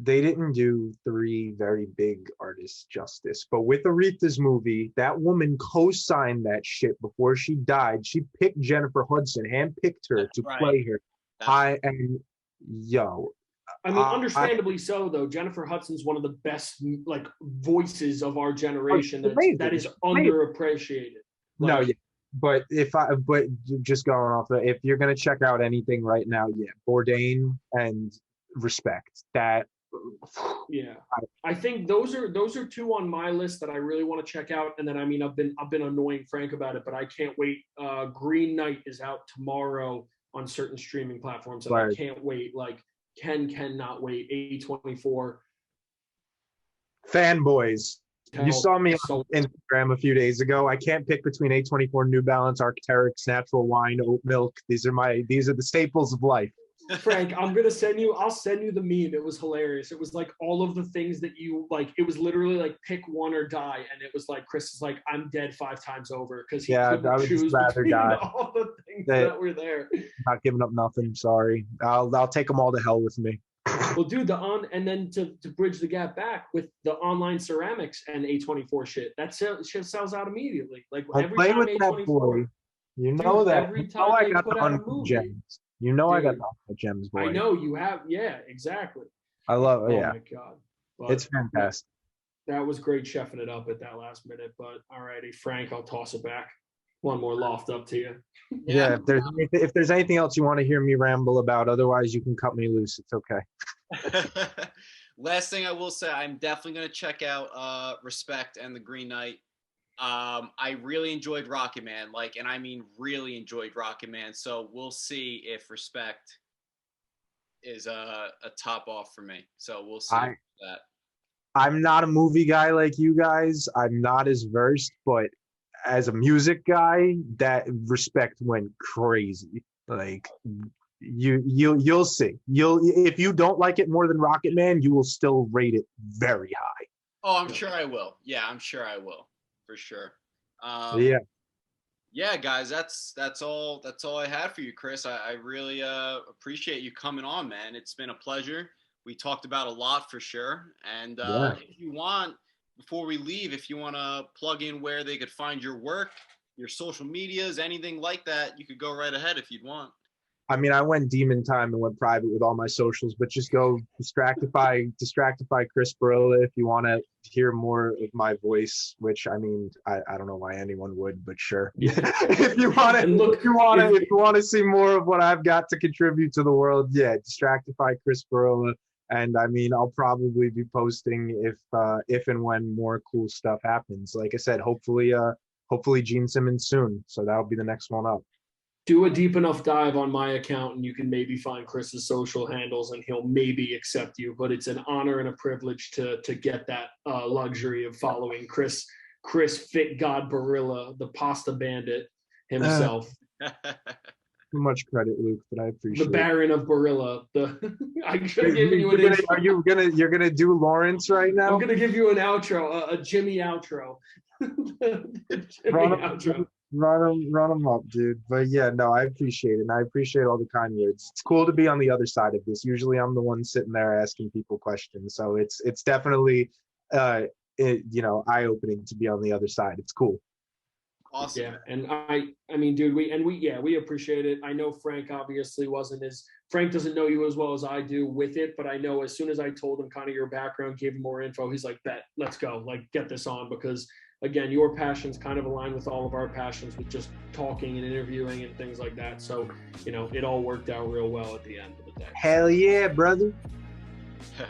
didn't do three very big artists justice. But with Aretha's movie, that woman co-signed that shit before she died. She picked Jennifer Hudson, handpicked her to play her. Understandably so, though. Jennifer Hudson's one of the best voices of our generation. That is underappreciated. But just going off if you're gonna check out anything right now, Bourdain and Respect. That I think those are two on my list that I really want to check out. And then I've been annoying Frank about it, but I can't wait. Green Knight is out tomorrow on certain streaming platforms, and I can't wait. Cannot wait. A24 fanboys. You saw me on Instagram a few days ago. I can't pick between A24, New Balance, Arc'teryx, Natural Wine, Oat Milk. These are the staples of life. Frank, I'll send you the meme. It was hilarious. It was all of the things that you it was literally pick one or die. And it was Chris is I'm dead 5 times over, because he couldn't choose between all the things that were there. Not giving up nothing. Sorry. I'll take them all to hell with me. Well, dude, and then to bridge the gap back with the online ceramics and A24 shit, that shit sells out immediately. Like every play time with A24, that boy. You know dude, that. every You time know I they got put the out a uncut movie, gems. You know I got dude, the uncut gems, boy. I know you have. Yeah, exactly. I love. Oh Yeah, my god, but it's fantastic. that was great chefing it up at that last minute. But alrighty, Frank, I'll toss it back. One more loft up to you. Yeah, if there's anything else you want to hear me ramble about, otherwise you can cut me loose. It's okay. Last thing I will say, I'm definitely going to check out Respect and the Green Knight. I really enjoyed Rocket Man, and I mean really enjoyed Rocket Man. So we'll see if Respect is a top off for me. So we'll see that. I'm not a movie guy like you guys. I'm not as versed, but as a music guy, that Respect went crazy. Like you'll see. If you don't like it more than Rocket Man, you will still rate it very high. Oh, I'm sure I will. Yeah, I'm sure I will for sure. Yeah, guys, that's all I had for you, Chris. I really appreciate you coming on, man. It's been a pleasure. We talked about a lot for sure. And if you want, before we leave, if you want to plug in where they could find your work, your social medias, anything like that, you could go right ahead if you'd want. I mean, I went demon time and went private with all my socials, but just go Distractify Chris Barilla if you want to hear more of my voice, which I mean, I don't know why anyone would, but sure. Yeah. if you want to see more of what I've got to contribute to the world, yeah, Distractify Chris Barilla. And I mean, I'll probably be posting if and when more cool stuff happens. Like I said, hopefully Gene Simmons soon. So that'll be the next one up. Do a deep enough dive on my account and you can maybe find Chris's social handles and he'll maybe accept you. But it's an honor and a privilege to get that luxury of following Chris Fit God Barilla, the pasta bandit himself. Too much credit, Luke, but I appreciate the Baron of Barilla. I should have given you an intro. You're gonna do Lawrence right now? I'm gonna give you an outro, a Jimmy outro. Run them up, dude. But yeah, no, I appreciate it. And I appreciate all the kind words. It's cool to be on the other side of this. Usually I'm the one sitting there asking people questions. So it's definitely eye-opening to be on the other side. It's cool. Awesome. Yeah, and I mean, dude, we appreciate it. I know Frank obviously Frank doesn't know you as well as I do with it, but I know as soon as I told him kind of your background, gave him more info, he's like, bet, let's go, like get this on, because again, your passions kind of align with all of our passions with just talking and interviewing and things like that. So, it all worked out real well at the end of the day. Hell yeah, brother.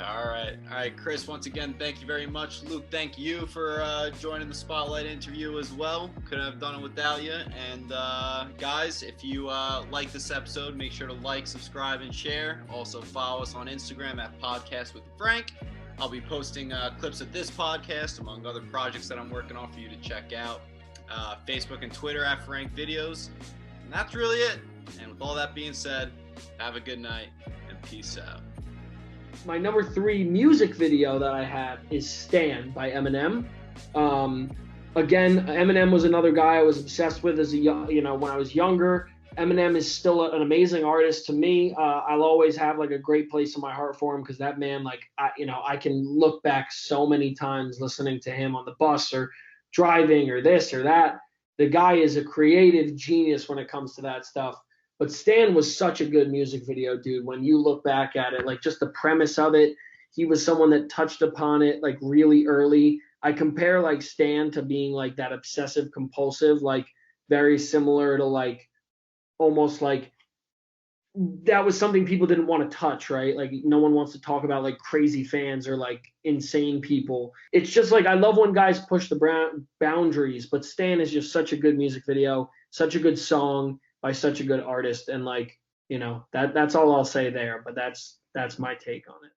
All right, Chris, once again, thank you very much. Luke, thank you for joining the Spotlight interview as well. Couldn't have done it without you. And guys, if you like this episode, make sure to like, subscribe, and share. Also follow us on Instagram at Podcast with Frank. I'll be posting clips of this podcast, among other projects that I'm working on for you to check out. Facebook and Twitter at Frank Videos. And that's really it. And with all that being said, have a good night and peace out. My number 3 music video that I have is Stan by Eminem. Again, Eminem was another guy I was obsessed with when I was younger. Eminem is still an amazing artist to me. I'll always have like a great place in my heart for him because that man, I can look back so many times listening to him on the bus or driving or this or that. The guy is a creative genius when it comes to that stuff. But Stan was such a good music video, dude. When you look back at it, like just the premise of it, he was someone that touched upon it like really early. I compare like Stan to being like that obsessive compulsive, like very similar to like almost like that was something people didn't want to touch, right? Like no one wants to talk about like crazy fans or like insane people. It's just like I love when guys push the boundaries, but Stan is just such a good music video, such a good song by such a good artist, and that's all I'll say there, but that's my take on it.